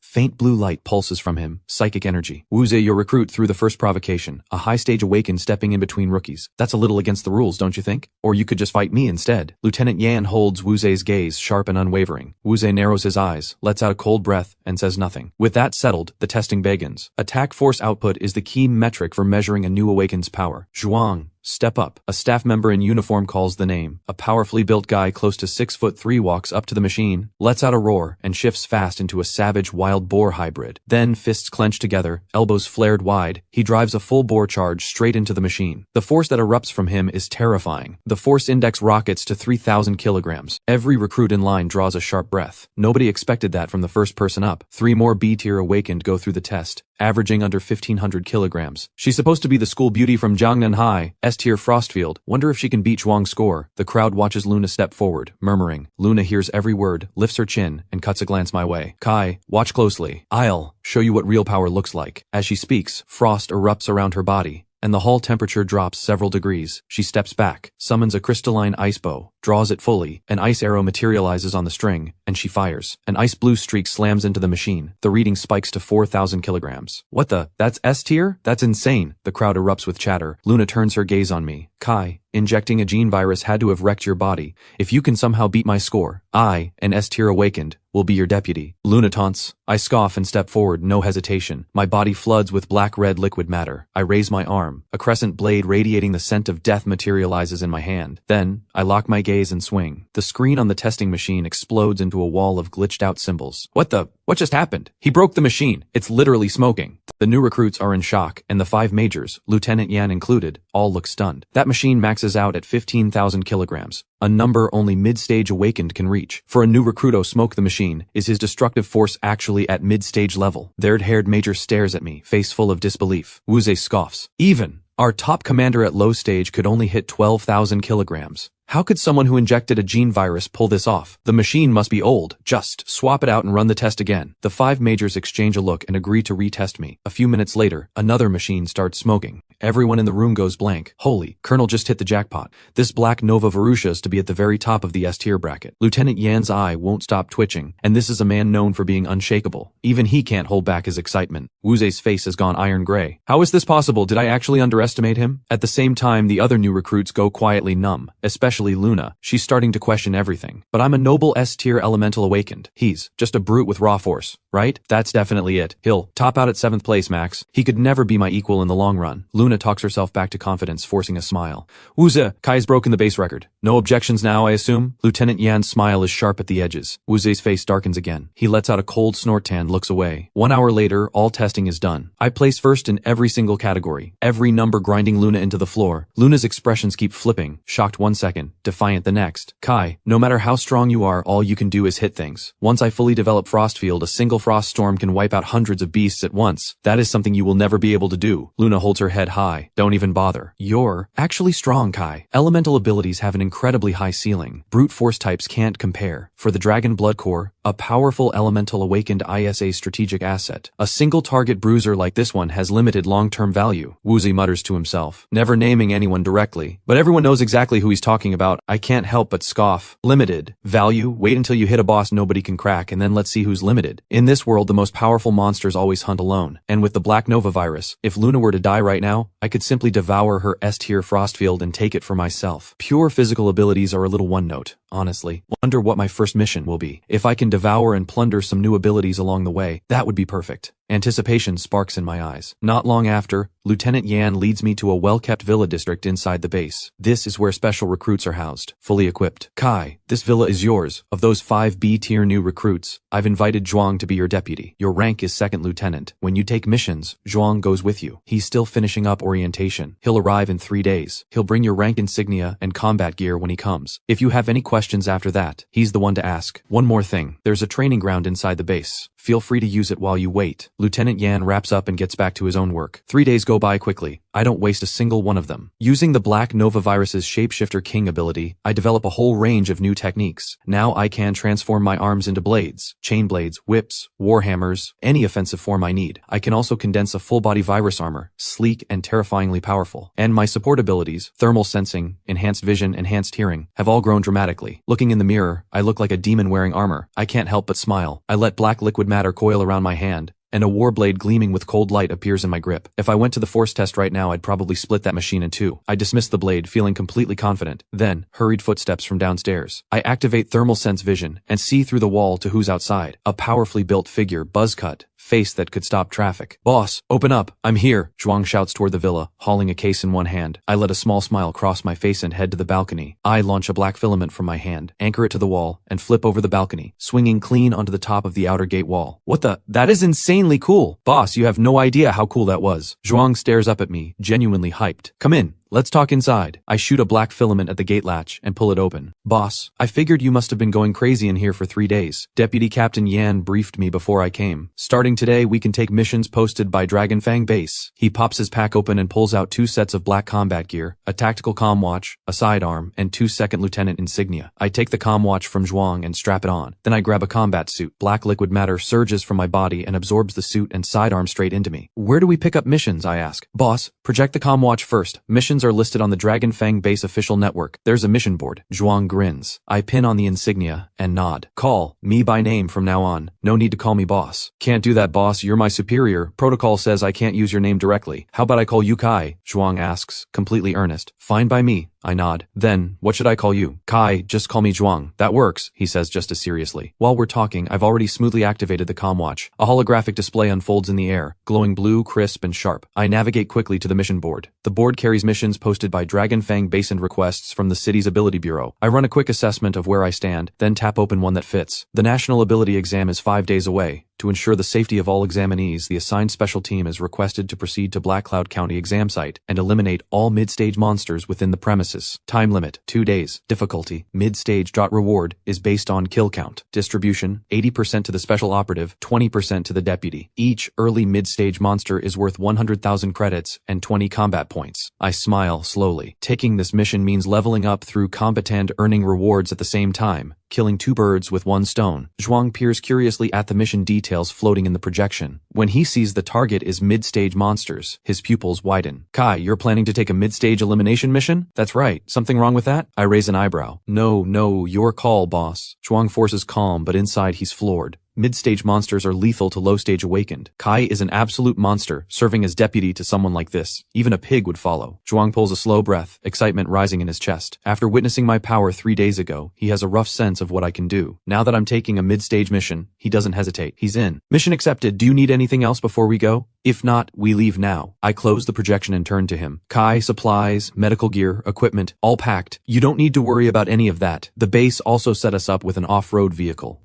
Faint blue light pulses from him. Psychic energy. Wuze, your recruit, threw the first provocation. A high-stage awakened stepping in between rookies. That's a little against the rules, don't you think? Or you could just fight me instead. Lieutenant Yan holds Wuze's gaze sharp and unwavering. Wuze narrows his eyes, lets out a cold breath, and says nothing. With that settled, the testing begins. Attack force output is the key metric for measuring a new awakened's power. Zhuang. Step up. A staff member in uniform calls the name. A powerfully built guy close to 6'3" walks up to the machine, lets out a roar, and shifts fast into a savage wild boar hybrid. Then, fists clenched together, elbows flared wide, he drives a full bore charge straight into the machine. The force that erupts from him is terrifying. The force index rockets to 3,000 kilograms. Every recruit in line draws a sharp breath. Nobody expected that from the first person up. 3 more B-tier awakened go through the test, averaging under 1,500 kilograms. She's supposed to be the school beauty from Jiangnan High, S-tier Frostfield. Wonder if she can beat Zhuang's score. The crowd watches Luna step forward, murmuring. Luna hears every word, lifts her chin, and cuts a glance my way. Kai, watch closely. I'll show you what real power looks like. As she speaks, frost erupts around her body, and the hall temperature drops several degrees. She steps back, summons a crystalline ice bow, draws it fully, an ice arrow materializes on the string, and she fires. An ice blue streak slams into the machine. The reading spikes to 4,000 kilograms. What the? That's S tier? That's insane. The crowd erupts with chatter. Luna turns her gaze on me. Kai, injecting a gene virus had to have wrecked your body. If you can somehow beat my score, I, an S tier awakened, will be your deputy. Luna taunts. I scoff and step forward, no hesitation. My body floods with black-red liquid matter. I raise my arm. A crescent blade radiating the scent of death materializes in my hand. Then, I lock my gaze and swing. The screen on the testing machine explodes into a wall of glitched-out symbols. What just happened? He broke the machine. It's literally smoking. The new recruits are in shock, and the 5 majors, Lieutenant Yan included, all look stunned. That machine maxes out at 15,000 kilograms. A number only mid-stage awakened can reach. For a new recruit to smoke the machine, is his destructive force actually at mid-stage level? The red-haired major stares at me, face full of disbelief. Wuze scoffs. Even our top commander at low stage could only hit 12,000 kilograms. How could someone who injected a gene virus pull this off? The machine must be old. Just swap it out and run the test again. The 5 majors exchange a look and agree to retest me. A few minutes later, another machine starts smoking. Everyone in the room goes blank. Holy, Colonel just hit the jackpot. This black Nova Varusha is to be at the very top of the S-tier bracket. Lieutenant Yan's eye won't stop twitching, and this is a man known for being unshakable. Even he can't hold back his excitement. Wuze's face has gone iron gray. How is this possible? Did I actually underestimate him? At the same time, the other new recruits go quietly numb, especially Luna. She's starting to question everything. But I'm a noble S-tier elemental awakened. He's just a brute with raw force, right? That's definitely it. He'll top out at 7th place, Max. He could never be my equal in the long run. Luna talks herself back to confidence, forcing a smile. Wuze, Kai's broken the base record. No objections now, I assume? Lieutenant Yan's smile is sharp at the edges. Wuze's face darkens again. He lets out a cold snort and looks away. 1 hour later, all testing is done. I place first in every single category. Every number grinding Luna into the floor. Luna's expressions keep flipping. Shocked 1 second. second, defiant the next. Kai, no matter how strong you are, all you can do is hit things. Once I fully develop Frost Field, a single frost storm can wipe out hundreds of beasts at once. That is something you will never be able to do. Luna holds her head high. Don't even bother. You're actually strong, Kai. Elemental abilities have an incredibly high ceiling. Brute force types can't compare. For the Dragon Blood Core, a powerful elemental awakened ISA strategic asset. A single target bruiser like this one has limited long-term value. Woozy mutters to himself, never naming anyone directly, but everyone knows exactly who he's talking about. I can't help but scoff. Limited value? Wait until you hit a boss nobody can crack, and then let's see who's limited. In this world, the most powerful monsters always hunt alone. And with the Black Nova virus, if Luna were to die right now, I could simply devour her S-tier frost field and take it for myself. Pure physical abilities are a little one-note, honestly. Wonder what my first mission will be. If I can devour and plunder some new abilities along the way, that would be perfect. Anticipation sparks in my eyes. Not long after, Lieutenant Yan leads me to a well-kept villa district inside the base. This is where special recruits are housed, fully equipped. Kai, this villa is yours. Of those 5 B-tier new recruits, I've invited Zhuang to be your deputy. Your rank is second lieutenant. When you take missions, Zhuang goes with you. He's still finishing up orientation. He'll arrive in 3 days. He'll bring your rank insignia and combat gear when he comes. If you have any questions after that, he's the one to ask. One more thing. There's a training ground inside the base. Feel free to use it while you wait. Lieutenant Yan wraps up and gets back to his own work. 3 days go by quickly. I don't waste a single one of them. Using the Black Nova Virus's Shapeshifter King ability, I develop a whole range of new techniques. Now I can transform my arms into blades, chain blades, whips, warhammers, any offensive form I need. I can also condense a full-body virus armor, sleek and terrifyingly powerful. And my support abilities, thermal sensing, enhanced vision, enhanced hearing, have all grown dramatically. Looking in the mirror, I look like a demon wearing armor. I can't help but smile. I let black liquid matter coil around my hand, and a warblade gleaming with cold light appears in my grip. If I went to the force test right now, I'd probably split that machine in two. I dismiss the blade, feeling completely confident. Then, hurried footsteps from downstairs. I activate thermal sense vision and see through the wall to who's outside. A powerfully built figure, buzz-cut, face that could stop traffic. "Boss, open up, I'm here," Zhuang shouts toward the villa, hauling a case in one hand. I let a small smile cross my face and head to the balcony. I launch a black filament from my hand, anchor it to the wall, and flip over the balcony, swinging clean onto the top of the outer gate wall. "What the? That is insanely cool! Boss, you have no idea how cool that was." Zhuang stares up at me, genuinely hyped. "Come in. Let's talk inside." I shoot a black filament at the gate latch and pull it open. "Boss, I figured you must have been going crazy in here for 3 days. Deputy Captain Yan briefed me before I came. Starting today, we can take missions posted by Dragonfang Base." He pops his pack open and pulls out 2 sets of black combat gear, a tactical comm watch, a sidearm, and 2 second lieutenant insignia. I take the comm watch from Zhuang and strap it on. Then I grab a combat suit. Black liquid matter surges from my body and absorbs the suit and sidearm straight into me. "Where do we pick up missions?" I ask. "Boss, project the comm watch first. Missions are listed on the Dragonfang Base official network. There's a mission board." Zhuang grins. I pin on the insignia and nod. "Call me by name from now on. No need to call me boss." "Can't do that, boss. You're my superior. Protocol says I can't use your name directly. How about I call you Kai?" Zhuang asks, completely earnest. "Fine by me." I nod. "Then, what should I call you?" "Kai, just call me Zhuang." "That works," he says just as seriously. While we're talking, I've already smoothly activated the comm watch. A holographic display unfolds in the air, glowing blue, crisp, and sharp. I navigate quickly to the mission board. The board carries missions posted by Dragonfang Base and requests from the city's ability bureau. I run a quick assessment of where I stand, then tap open one that fits. The national ability exam is 5 days away. To ensure the safety of all examinees, the assigned special team is requested to proceed to Black Cloud County exam site and eliminate all mid-stage monsters within the premises. Time limit, 2 days. Difficulty, mid-stage. Reward is based on kill count. Distribution, 80% to the special operative, 20% to the deputy. Each early mid-stage monster is worth 100,000 credits and 20 combat points. I smile slowly. Taking this mission means leveling up through combat and earning rewards at the same time. Killing 2 birds with 1 stone. Zhuang peers curiously at the mission details floating in the projection. When he sees the target is mid-stage monsters, his pupils widen. "Kai, you're planning to take a mid-stage elimination mission?" "That's right. Something wrong with that?" I raise an eyebrow. No, your call, boss." Zhuang forces calm, but inside he's floored. Mid-stage monsters are lethal to low-stage awakened. Kai is an absolute monster, serving as deputy to someone like this. Even a pig would follow. Zhuang pulls a slow breath, excitement rising in his chest. After witnessing my power 3 days ago, he has a rough sense of what I can do. Now that I'm taking a mid-stage mission, he doesn't hesitate. He's in. "Mission accepted. Do you need anything else before we go? If not, we leave now." I close the projection and turn to him. "Kai, supplies, medical gear, equipment, all packed. You don't need to worry about any of that. The base also set us up with an off-road vehicle."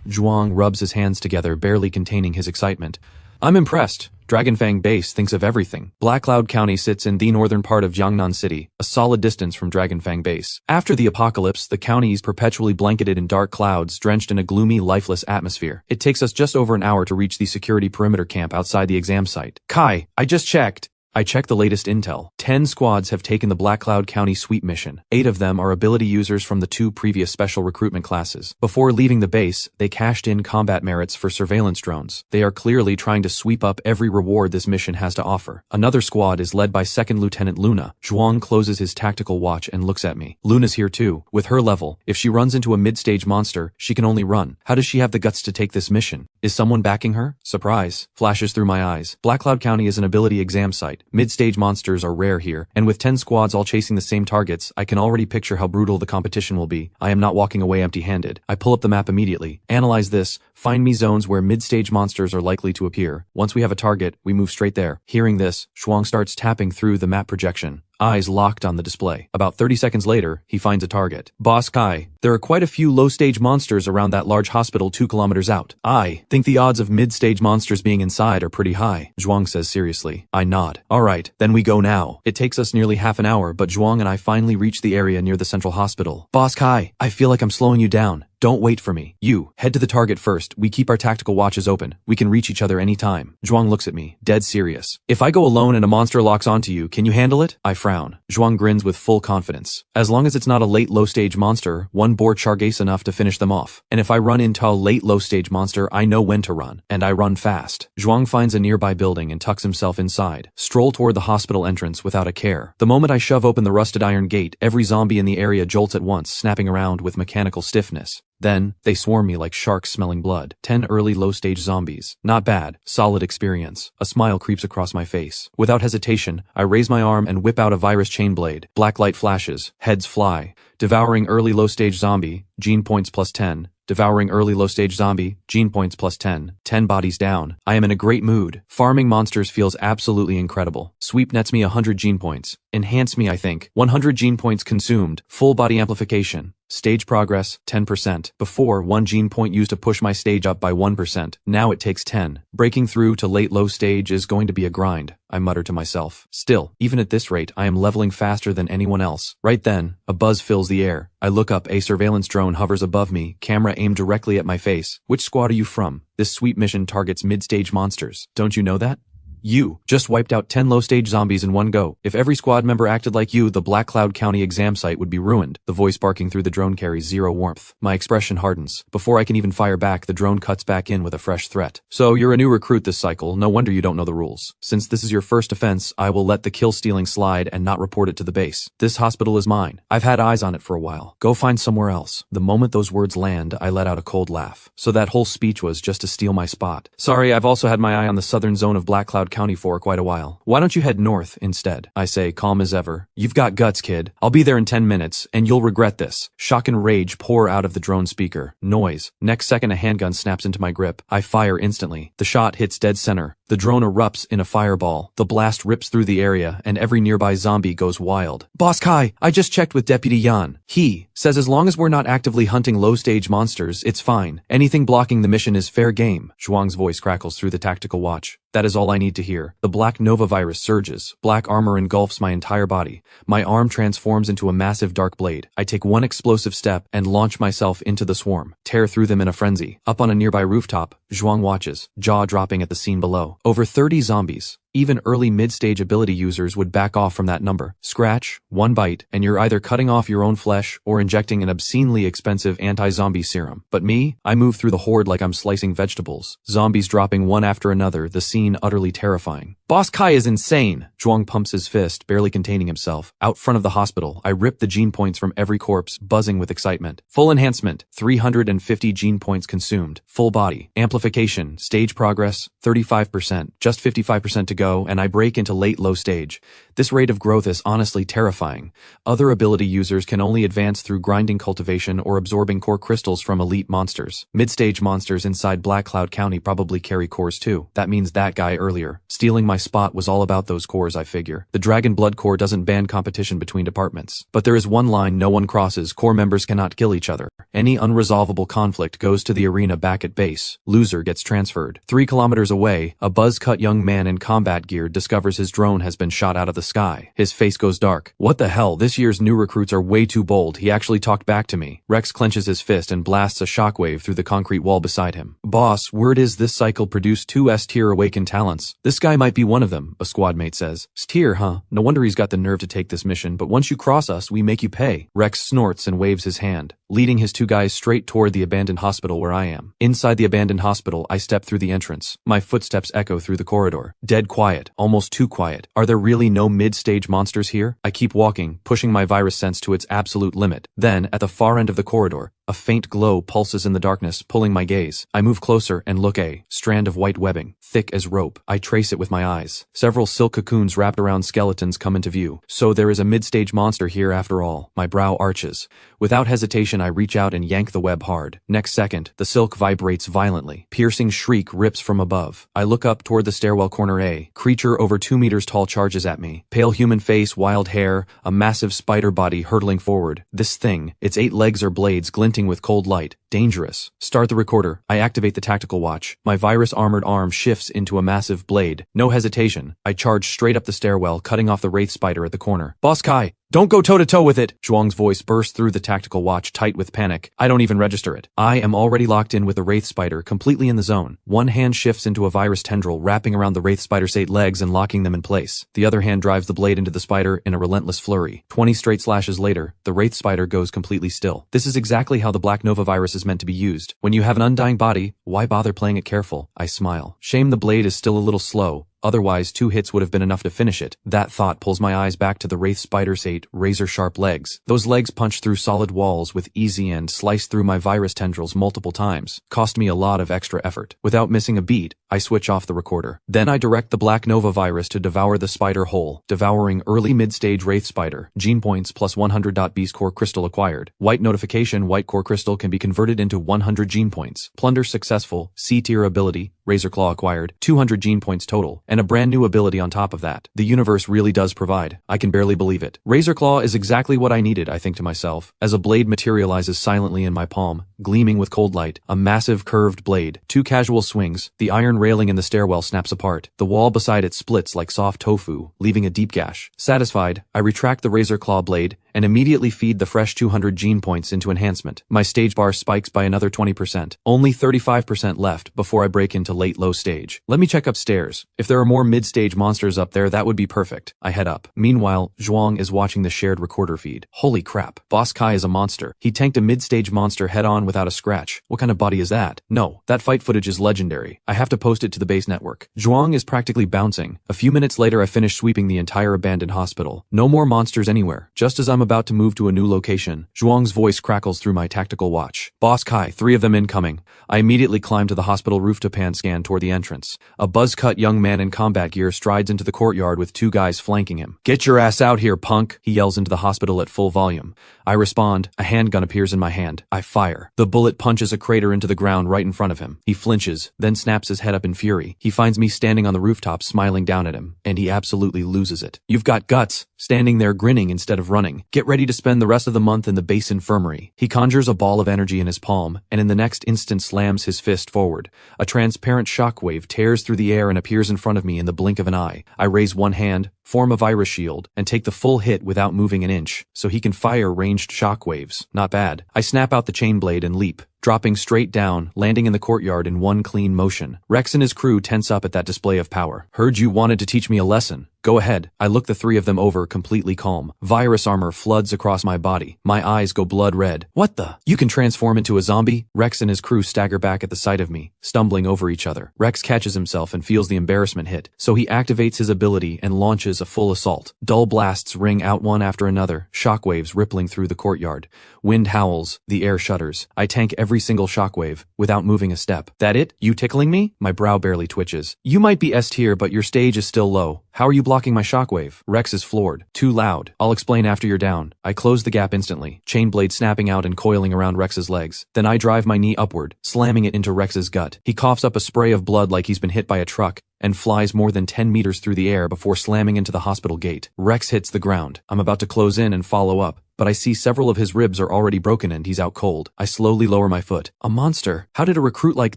Zhuang rubs his hands together, barely containing his excitement. "I'm impressed. Dragonfang Base thinks of everything. Black Cloud County sits in the northern part of Jiangnan City, a solid distance from Dragonfang Base. After the apocalypse, the county is perpetually blanketed in dark clouds, drenched in a gloomy, lifeless atmosphere. It takes us just over an hour to reach the security perimeter camp outside the exam site. Kai, I just checked. I checked the latest intel. 10 squads have taken the Black Cloud County sweep mission. 8 of them are ability users from the 2 previous special recruitment classes. Before leaving the base, they cashed in combat merits for surveillance drones. They are clearly trying to sweep up every reward this mission has to offer. Another squad is led by 2nd Lieutenant Luna. Zhuang closes his tactical watch and looks at me. Luna's here too. With her level, if she runs into a mid-stage monster, she can only run. How does she have the guts to take this mission? Is someone backing her? Surprise flashes through my eyes. Black Cloud County is an ability exam site. Mid-stage monsters are rare here, and with 10 squads all chasing the same targets, I can already picture how brutal the competition will be. I am not walking away empty-handed. I pull up the map immediately. Analyze this. Find me zones where mid-stage monsters are likely to appear. Once we have a target, we move straight there. Hearing this, Zhuang starts tapping through the map projection. Eyes locked on the display. About 30 seconds later, he finds a target. Boss Kai, there are quite a few low-stage monsters around that large hospital 2 kilometers out. I think the odds of mid-stage monsters being inside are pretty high, Zhuang says seriously. I nod. Alright, then we go now. It takes us nearly half an hour, but Zhuang and I finally reach the area near the central hospital. Boss Kai, I feel like I'm slowing you down. Don't wait for me. You, head to the target first. We keep our tactical watches open. We can reach each other anytime. Zhuang looks at me, dead serious. If I go alone and a monster locks onto you, can you handle it? I frown. Zhuang grins with full confidence. As long as it's not a late low-stage monster, one bore Chargace enough to finish them off. And if I run into a late low-stage monster, I know when to run. And I run fast. Zhuang finds a nearby building and tucks himself inside. Stroll toward the hospital entrance without a care. The moment I shove open the rusted iron gate, every zombie in the area jolts at once, snapping around with mechanical stiffness. Then, they swarm me like sharks smelling blood. 10 early low-stage zombies. Not bad. Solid experience. A smile creeps across my face. Without hesitation, I raise my arm and whip out a virus chain blade. Black light flashes. Heads fly. Devouring early low-stage zombie. Gene points plus 10. Devouring early low-stage zombie, gene points plus 10. 10 bodies down. I am in a great mood. Farming monsters feels absolutely incredible. Sweep nets me 100 gene points. Enhance me, I think. 100 gene points consumed. Full body amplification. Stage progress, 10%. Before, 1 gene point used to push my stage up by 1%. Now it takes 10. Breaking through to late low stage is going to be a grind, I mutter to myself. Still, even at this rate, I am leveling faster than anyone else. Right then, a buzz fills the air. I look up, a surveillance drone hovers above me, camera aimed directly at my face. Which squad are you from? This sweep mission targets mid-stage monsters. Don't you know that? You just wiped out 10 low-stage zombies in one go. If every squad member acted like you, the Black Cloud County exam site would be ruined. The voice barking through the drone carries zero warmth. My expression hardens. Before I can even fire back, the drone cuts back in with a fresh threat. So you're a new recruit this cycle. No wonder you don't know the rules. Since this is your first offense, I will let the kill stealing slide and not report it to the base. This hospital is mine. I've had eyes on it for a while. Go find somewhere else. The moment those words land, I let out a cold laugh. So that whole speech was just to steal my spot. Sorry, I've also had my eye on the southern zone of Black Cloud County for quite a while. Why don't you head north instead? I say, calm as ever. You've got guts, kid. I'll be there in 10 minutes, and you'll regret this. Shock and rage pour out of the drone speaker. Noise. Next second, a handgun snaps into my grip. I fire instantly. The shot hits dead center. The drone erupts in a fireball. The blast rips through the area, and every nearby zombie goes wild. Boss Kai, I just checked with Deputy Yan. He says as long as we're not actively hunting low-stage monsters, it's fine. Anything blocking the mission is fair game. Zhuang's voice crackles through the tactical watch. That is all I need to hear. The black Nova virus surges. Black armor engulfs my entire body. My arm transforms into a massive dark blade. I take one explosive step and launch myself into the swarm. Tear through them in a frenzy. Up on a nearby rooftop, Zhuang watches, jaw dropping at the scene below. Over 30 zombies. Even early mid-stage ability users would back off from that number. Scratch, one bite, and you're either cutting off your own flesh or injecting an obscenely expensive anti-zombie serum. But me, I move through the horde like I'm slicing vegetables. Zombies dropping one after another, the scene utterly terrifying. Boss Kai is insane! Zhuang pumps his fist, barely containing himself. Out front of the hospital, I rip the gene points from every corpse, buzzing with excitement. Full enhancement, 350 gene points consumed. Full body. Amplification, stage progress, 35%, just 55% to go and I break into late low stage. This rate of growth is honestly terrifying. Other ability users can only advance through grinding cultivation or absorbing core crystals from elite monsters. Mid-stage monsters inside Black Cloud County probably carry cores too. That means that guy earlier, stealing my spot, was all about those cores, I figure. The Dragon Blood Core doesn't ban competition between departments. But there is one line no one crosses: core members cannot kill each other. Any unresolvable conflict goes to the arena back at base. Loser gets transferred. 3 kilometers away, a buzz-cut young man in combat gear discovers his drone has been shot out of the sky. His face goes dark. What the hell, this year's new recruits are way too bold. He actually talked back to me. Rex clenches his fist and blasts a shockwave through the concrete wall beside him. Boss, word is this cycle produced 2 S-tier awakened talents. This guy might be one of them, a squad mate says. S-tier, huh? No wonder he's got the nerve to take this mission, but once you cross us, we make you pay. Rex snorts and waves his hand, leading his 2 guys straight toward the abandoned hospital where I am. Inside the abandoned hospital, I step through the entrance. My footsteps echo through the corridor. Dead quiet, almost too quiet. Are there really no mid-stage monsters here? I keep walking, pushing my virus sense to its absolute limit. Then, at the far end of the corridor, a faint glow pulses in the darkness, pulling my gaze. I move closer and look. A strand of white webbing, thick as rope. I trace it with my eyes. Several silk cocoons wrapped around skeletons come into view. So there is a mid-stage monster here after all. My brow arches. Without hesitation, I reach out and yank the web hard. Next second, the silk vibrates violently. Piercing shriek rips from above. I look up toward the stairwell corner. A creature over 2 meters tall charges at me. Pale human face, wild hair, a massive spider body hurtling forward. This thing, its 8 legs are blades glinting with cold light. Dangerous. Start the recorder. I activate the tactical watch. My virus-armored arm shifts into a massive blade. No hesitation. I charge straight up the stairwell, cutting off the wraith spider at the corner. Boss Kai, don't go toe-to-toe with it! Zhuang's voice bursts through the tactical watch, tight with panic. I don't even register it. I am already locked in with the wraith spider, completely in the zone. One hand shifts into a virus tendril, wrapping around the wraith spider's 8 legs and locking them in place. The other hand drives the blade into the spider in a relentless flurry. 20 straight slashes later, the wraith spider goes completely still. This is exactly how the Black Nova virus is meant to be used. When you have an undying body, why bother playing it careful? I smile. Shame the blade is still a little slow. Otherwise, 2 hits would have been enough to finish it. That thought pulls my eyes back to the wraith spider's 8 razor-sharp legs. Those legs punch through solid walls with easy and slice through my virus tendrils multiple times. Cost me a lot of extra effort. Without missing a beat, I switch off the recorder. Then I direct the Black Nova virus to devour the spider whole, devouring early mid-stage wraith spider. Gene points plus 100. Beast core crystal acquired. White notification: white core crystal can be converted into 100 gene points. Plunder successful. C-tier ability. Razor Claw acquired. 200 gene points total. And a brand new ability on top of that. The universe really does provide. I can barely believe it. Razor Claw is exactly what I needed, I think to myself, as a blade materializes silently in my palm, gleaming with cold light. A massive curved blade. 2 casual swings. The iron railing in the stairwell snaps apart. The wall beside it splits like soft tofu, leaving a deep gash. Satisfied, I retract the Razor Claw blade and immediately feed the fresh 200 gene points into enhancement. My stage bar spikes by another 20%. Only 35% left before I break into late low stage. Let me check upstairs. If there are more mid-stage monsters up there, that would be perfect. I head up. Meanwhile, Zhuang is watching the shared recorder feed. Holy crap. Boss Kai is a monster. He tanked a mid-stage monster head-on without a scratch. What kind of body is that? No, that fight footage is legendary. I have to post it to the base network. Zhuang is practically bouncing. A few minutes later, I finish sweeping the entire abandoned hospital. No more monsters anywhere. Just as I'm about to move to a new location, Zhuang's voice crackles through my tactical watch. Boss Kai, 3 of them incoming. I immediately climb to the hospital roof to pan scan toward the entrance. A buzz-cut young man in combat gear strides into the courtyard with 2 guys flanking him. Get your ass out here, punk! He yells into the hospital at full volume. I respond. A handgun appears in my hand. I fire. The bullet punches a crater into the ground right in front of him. He flinches, then snaps his head up in fury. He finds me standing on the rooftop smiling down at him, and he absolutely loses it. You've got guts! Standing there grinning instead of running. Get ready to spend the rest of the month in the base infirmary. He conjures a ball of energy in his palm, and in the next instant slams his fist forward. A transparent shockwave tears through the air and appears in front of me in the blink of an eye. I raise one hand, form a virus shield, and take the full hit without moving an inch, so he can fire ranged shockwaves. Not bad. I snap out the chain blade and leap, dropping straight down, landing in the courtyard in one clean motion. Rex and his crew tense up at that display of power. Heard you wanted to teach me a lesson. Go ahead. I look the three of them over, completely calm. Virus armor floods across my body. My eyes go blood red. What the? You can transform into a zombie? Rex and his crew stagger back at the sight of me, stumbling over each other. Rex catches himself and feels the embarrassment hit, so he activates his ability and launches a full assault. Dull blasts ring out one after another, shockwaves rippling through the courtyard. Wind howls, the air shudders. I tank every single shockwave, without moving a step. That it? You tickling me? My brow barely twitches. You might be S tier, but your stage is still low. How are you blocking my shockwave? Rex is floored. Too loud. I'll explain after you're down. I close the gap instantly, chain blade snapping out and coiling around Rex's legs. Then I drive my knee upward, slamming it into Rex's gut. He coughs up a spray of blood like he's been hit by a truck, and flies more than 10 meters through the air before slamming into the hospital gate. Rex hits the ground. I'm about to close in and follow up, but I see several of his ribs are already broken and he's out cold. I slowly lower my foot. A monster. How did a recruit like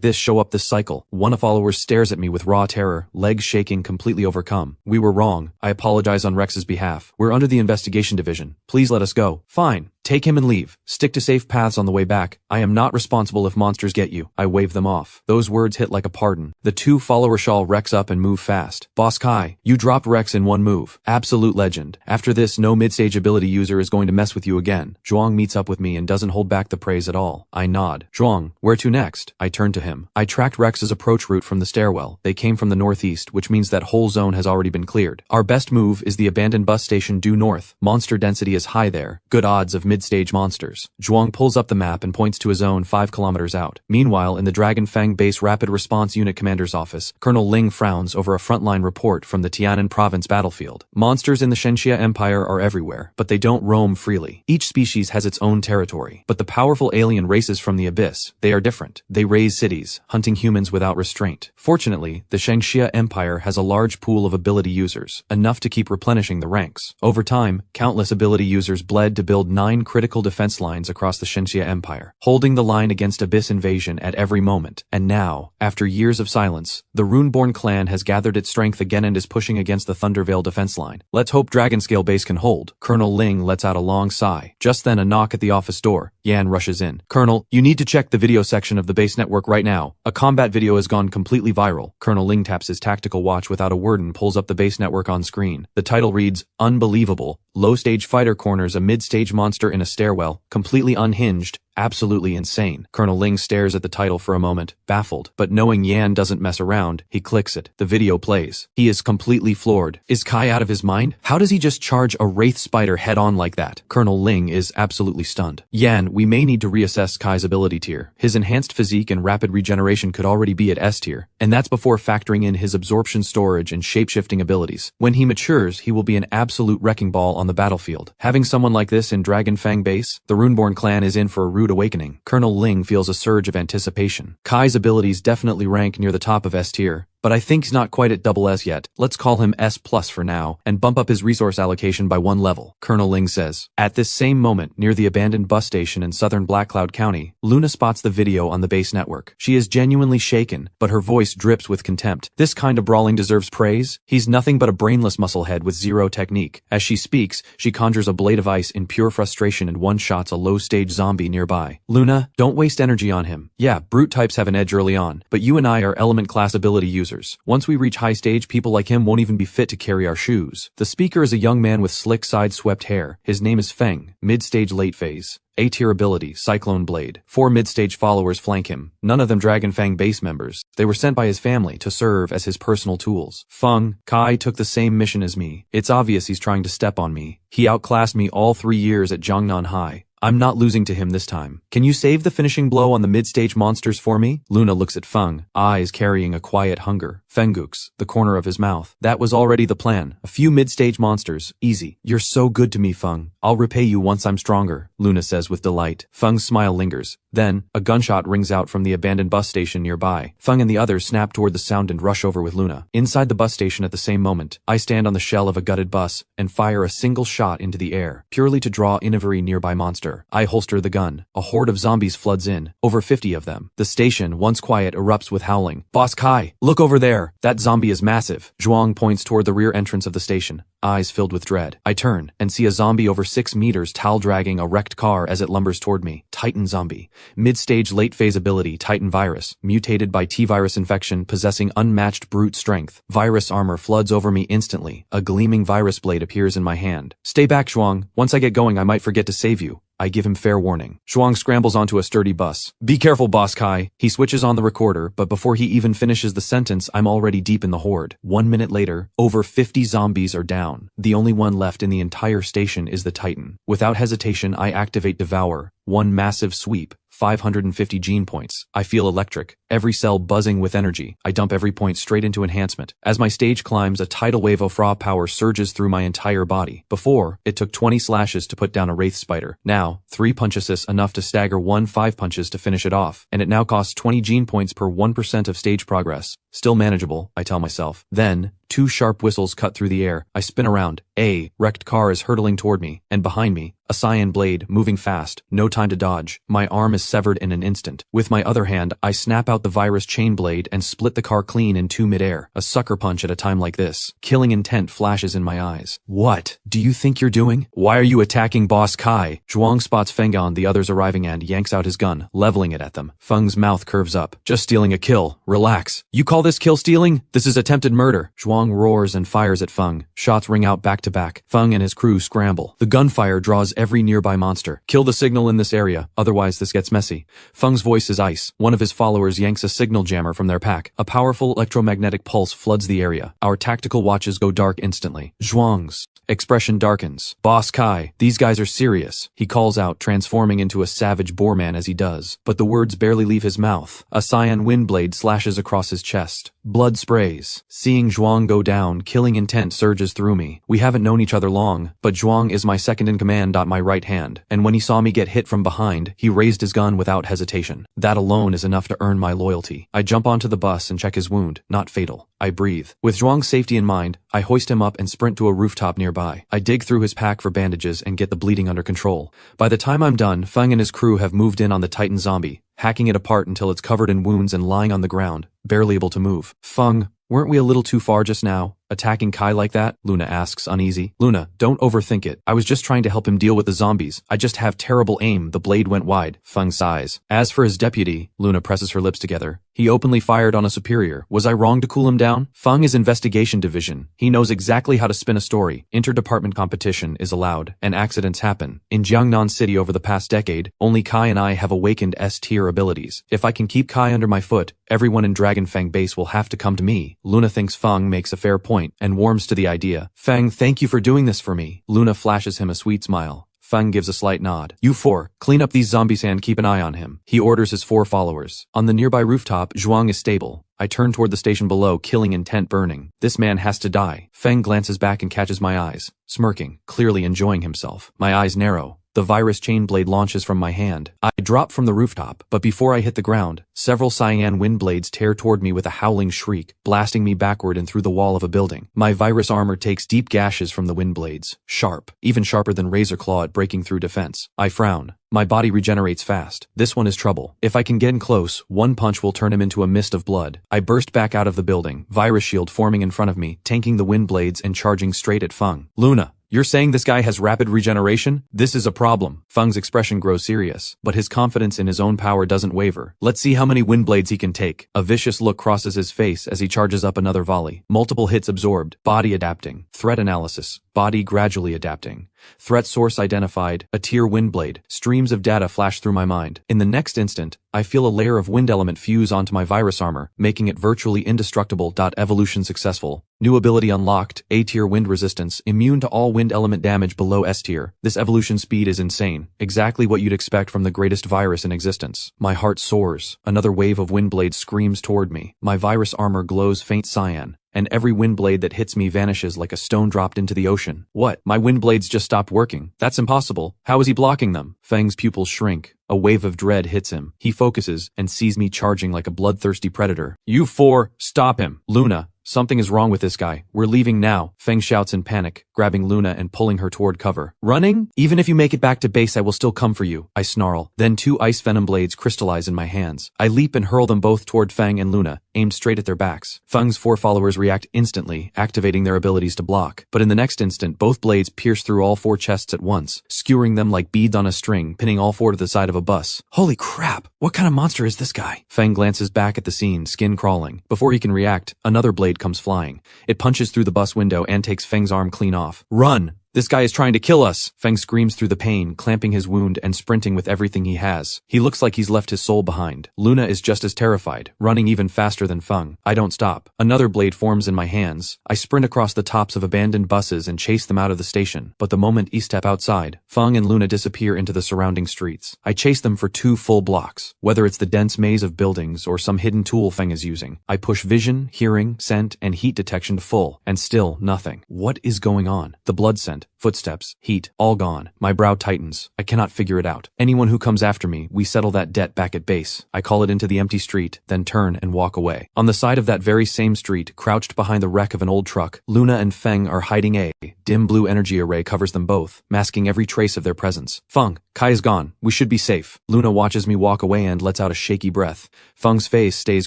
this show up this cycle? One of the followers stares at me with raw terror, legs shaking, completely overcome. We were wrong. I apologize on Rex's behalf. We're under the investigation division. Please let us go. Fine. Take him and leave. Stick to safe paths on the way back. I am not responsible if monsters get you. I wave them off. Those words hit like a pardon. The two followers shawl Rex up and move fast. Boss Kai, you dropped Rex in one move. Absolute legend. After this, no mid-stage ability user is going to mess with you again. Zhuang meets up with me and doesn't hold back the praise at all. I nod. Zhuang, where to next? I turn to him. I tracked Rex's approach route from the stairwell. They came from the northeast, which means that whole zone has already been cleared. Our best move is the abandoned bus station due north. Monster density is high there. Good odds of mid-stage monsters. Zhuang pulls up the map and points to a zone 5 kilometers out. Meanwhile, in the Dragon Fang Base Rapid Response Unit Commander's office, Colonel Ling frowns over a frontline report from the Tianan Province battlefield. Monsters in the Shenxia Empire are everywhere, but they don't roam freely. Each species has its own territory. But the powerful alien races from the abyss, they are different. They raise cities, hunting humans without restraint. Fortunately, the Shenxia Empire has a large pool of ability users, enough to keep replenishing the ranks. Over time, countless ability users bled to build 9 critical defense lines across the Shenxia Empire, holding the line against abyss invasion at every moment. And now, after years of silence, the Runeborn clan has gathered its strength again and is pushing against the Thundervale defense line. Let's hope Dragonscale Base can hold. Colonel Ling lets out a long sigh. Just then a knock at the office door. Yan rushes in. Colonel, you need to check the video section of the base network right now. A combat video has gone completely viral. Colonel Ling taps his tactical watch without a word and pulls up the base network on screen. The title reads, Unbelievable. Low-stage fighter corners a mid-stage monster in a stairwell, completely unhinged, absolutely insane. Colonel Ling stares at the title for a moment, baffled, but knowing Yan doesn't mess around, he clicks it. The video plays. He is completely floored. Is Kai out of his mind? How does he just charge a wraith spider head-on like that? Colonel Ling is absolutely stunned. Yan, we may need to reassess Kai's ability tier. His enhanced physique and rapid regeneration could already be at S tier, and that's before factoring in his absorption storage and shape-shifting abilities. When he matures, he will be an absolute wrecking ball on the battlefield. Having someone like this in Dragon Fang Base, the Runeborn clan is in for a rude awakening. Colonel Ling feels a surge of anticipation. Kai's abilities definitely rank near the top of S tier, but I think he's not quite at double S yet. Let's call him S+ for now, and bump up his resource allocation by 1 level, Colonel Ling says. At this same moment, near the abandoned bus station in southern Black Cloud County, Luna spots the video on the base network. She is genuinely shaken, but her voice drips with contempt. This kind of brawling deserves praise? He's nothing but a brainless musclehead with zero technique. As she speaks, she conjures a blade of ice in pure frustration and one-shots a low-stage zombie nearby. Luna, don't waste energy on him. Yeah, brute types have an edge early on, but you and I are element class ability users. Once we reach high stage, people like him won't even be fit to carry our shoes. The speaker is a young man with slick side-swept hair. His name is Feng, mid-stage late phase. A-tier ability, Cyclone Blade. 4 mid-stage followers flank him, none of them Dragon Fang base members. They were sent by his family to serve as his personal tools. Feng, Kai took the same mission as me. It's obvious he's trying to step on me. He outclassed me all 3 years at Jiangnan High. I'm not losing to him this time. Can you save the finishing blow on the mid-stage monsters for me? Luna looks at Feng, eyes carrying a quiet hunger. Fengux, the corner of his mouth. That was already the plan. A few mid-stage monsters, easy. You're so good to me, Feng. I'll repay you once I'm stronger, Luna says with delight. Feng's smile lingers. Then, a gunshot rings out from the abandoned bus station nearby. Feng and the others snap toward the sound and rush over with Luna. Inside the bus station at the same moment, I stand on the shell of a gutted bus and fire a single shot into the air, purely to draw in every nearby monster. I holster the gun. A horde of zombies floods in, over 50 of them. The station, once quiet, erupts with howling. Boss Kai, look over there. That zombie is massive. Zhuang points toward the rear entrance of the station, eyes filled with dread. I turn and see a zombie over 6 meters towel dragging a wrecked car as it lumbers toward me. Titan Zombie. Mid-stage late-phase ability Titan Virus, mutated by T-virus infection possessing unmatched brute strength. Virus armor floods over me instantly. A gleaming virus blade appears in my hand. Stay back, Zhuang. Once I get going I might forget to save you. I give him fair warning. Zhuang scrambles onto a sturdy bus. Be careful, Boss Kai. He switches on the recorder, but before he even finishes the sentence, I'm already deep in the horde. 1 minute later, over 50 zombies are down. The only one left in the entire station is the Titan. Without hesitation, I activate Devour. One massive sweep. 550 gene points. I feel electric, every cell buzzing with energy. I dump every point straight into enhancement. As my stage climbs, a tidal wave of raw power surges through my entire body. Before, it took 20 slashes to put down a wraith spider. Now, 3 punch assists enough to stagger 5 punches to finish it off, and it now costs 20 gene points per 1% of stage progress. Still manageable, I tell myself. Then, 2 sharp whistles cut through the air. I spin around. A wrecked car is hurtling toward me, and behind me, a cyan blade, moving fast. No time to dodge. My arm is severed in an instant. With my other hand, I snap out the virus chain blade and split the car clean in 2 midair. A sucker punch at a time like this. Killing intent flashes in my eyes. What do you think you're doing? Why are you attacking Boss Kai? Zhuang spots Fengon, the others arriving, and yanks out his gun, leveling it at them. Feng's mouth curves up. Just stealing a kill. Relax. You call this kill stealing? This is attempted murder. Zhuang roars and fires at Feng. Shots ring out back to back. Feng and his crew scramble. The gunfire draws every nearby monster. Kill the signal in this area, otherwise this gets messy. Feng's voice is ice. One of his followers yanks a signal jammer from their pack. A powerful electromagnetic pulse floods the area. Our tactical watches go dark instantly. Zhuang's expression darkens. Boss Kai, these guys are serious. He calls out, transforming into a savage boar man as he does. But the words barely leave his mouth. A cyan wind blade slashes across his chest. Blood sprays. Seeing Zhuang go down, killing intent surges through me. We haven't known each other long, but Zhuang is my second in command at my right hand, and when he saw me get hit from behind, he raised his gun without hesitation. That alone is enough to earn my loyalty. I jump onto the bus and check his wound. Not fatal. I breathe. With Zhuang's safety in mind, I hoist him up and sprint to a rooftop nearby. I dig through his pack for bandages and get the bleeding under control. By the time I'm done, Feng and his crew have moved in on the Titan zombie, hacking it apart until it's covered in wounds and lying on the ground, barely able to move. Feng, weren't we a little too far just now? Attacking Kai like that? Luna asks, uneasy. Luna, don't overthink it. I was just trying to help him deal with the zombies. I just have terrible aim. The blade went wide. Feng sighs. As for his deputy, Luna presses her lips together. He openly fired on a superior. Was I wrong to cool him down? Feng is investigation division. He knows exactly how to spin a story. Interdepartment competition is allowed, and accidents happen. In Jiangnan City over the past decade, only Kai and I have awakened S-tier abilities. If I can keep Kai under my foot, everyone in Dragonfang base will have to come to me. Luna thinks Feng makes a fair point and warms to the idea. Feng, thank you for doing this for me. Luna flashes him a sweet smile. Feng gives a slight nod. You 4, clean up these zombies and keep an eye on him. He orders his 4 followers. On the nearby rooftop, Zhuang is stable. I turn toward the station below, killing intent burning. This man has to die. Feng glances back and catches my eyes, smirking, clearly enjoying himself. My eyes narrow. The virus chain blade launches from my hand. I drop from the rooftop, but before I hit the ground, several cyan wind blades tear toward me with a howling shriek, blasting me backward and through the wall of a building. My virus armor takes deep gashes from the wind blades. Sharp, even sharper than razor claw at breaking through defense. I frown. My body regenerates fast. This one is trouble. If I can get in close, one punch will turn him into a mist of blood. I burst back out of the building, virus shield forming in front of me, tanking the wind blades and charging straight at Feng. Luna, you're saying this guy has rapid regeneration? This is a problem. Feng's expression grows serious, but his confidence in his own power doesn't waver. Let's see how many wind blades he can take. A vicious look crosses his face as he charges up another volley. Multiple hits absorbed. Body adapting. Threat analysis. Body gradually adapting. Threat source identified. A tier wind blade. Streams of data flash through my mind. In the next instant, I feel a layer of wind element fuse onto my virus armor, making it virtually indestructible. Evolution successful. New ability unlocked. A tier wind resistance. Immune to all wind element damage below S tier. This evolution speed is insane. Exactly what you'd expect from the greatest virus in existence. My heart soars. Another wave of wind blades screams toward me. My virus armor glows faint cyan, and every wind blade that hits me vanishes like a stone dropped into the ocean. What? My wind blades just stopped working. That's impossible. How is he blocking them? Feng's pupils shrink. A wave of dread hits him. He focuses and sees me charging like a bloodthirsty predator. You 4, stop him. Luna, something is wrong with this guy. We're leaving now. Feng shouts in panic, grabbing Luna and pulling her toward cover. Running? Even if you make it back to base, I will still come for you. I snarl. Then 2 ice venom blades crystallize in my hands. I leap and hurl them both toward Feng and Luna, aimed straight at their backs. Feng's 4 followers react instantly, activating their abilities to block. But in the next instant, both blades pierce through all 4 chests at once, skewering them like beads on a string, pinning all 4 to the side of of a bus. Holy crap, what kind of monster is this guy? Feng glances back at the scene, skin crawling. Before he can react, another blade comes flying. It punches through the bus window and takes Feng's arm clean off. Run! This guy is trying to kill us! Feng screams through the pain, clamping his wound and sprinting with everything he has. He looks like he's left his soul behind. Luna is just as terrified, running even faster than Feng. I don't stop. Another blade forms in my hands. I sprint across the tops of abandoned buses and chase them out of the station. But the moment I step outside, Feng and Luna disappear into the surrounding streets. I chase them for 2 full blocks. Whether it's the dense maze of buildings or some hidden tool Feng is using, I push vision, hearing, scent, and heat detection to full, and still nothing. What is going on? The blood scent, footsteps, heat, all gone. My brow tightens. I cannot figure it out. Anyone who comes after me, we settle that debt back at base. I call it into the empty street, then turn and walk away. On the side of that very same street, crouched behind the wreck of an old truck, Luna and Feng are hiding. A dim blue energy array covers them both, masking every trace of their presence. Feng, Kai is gone. We should be safe. Luna watches me walk away and lets out a shaky breath. Feng's face stays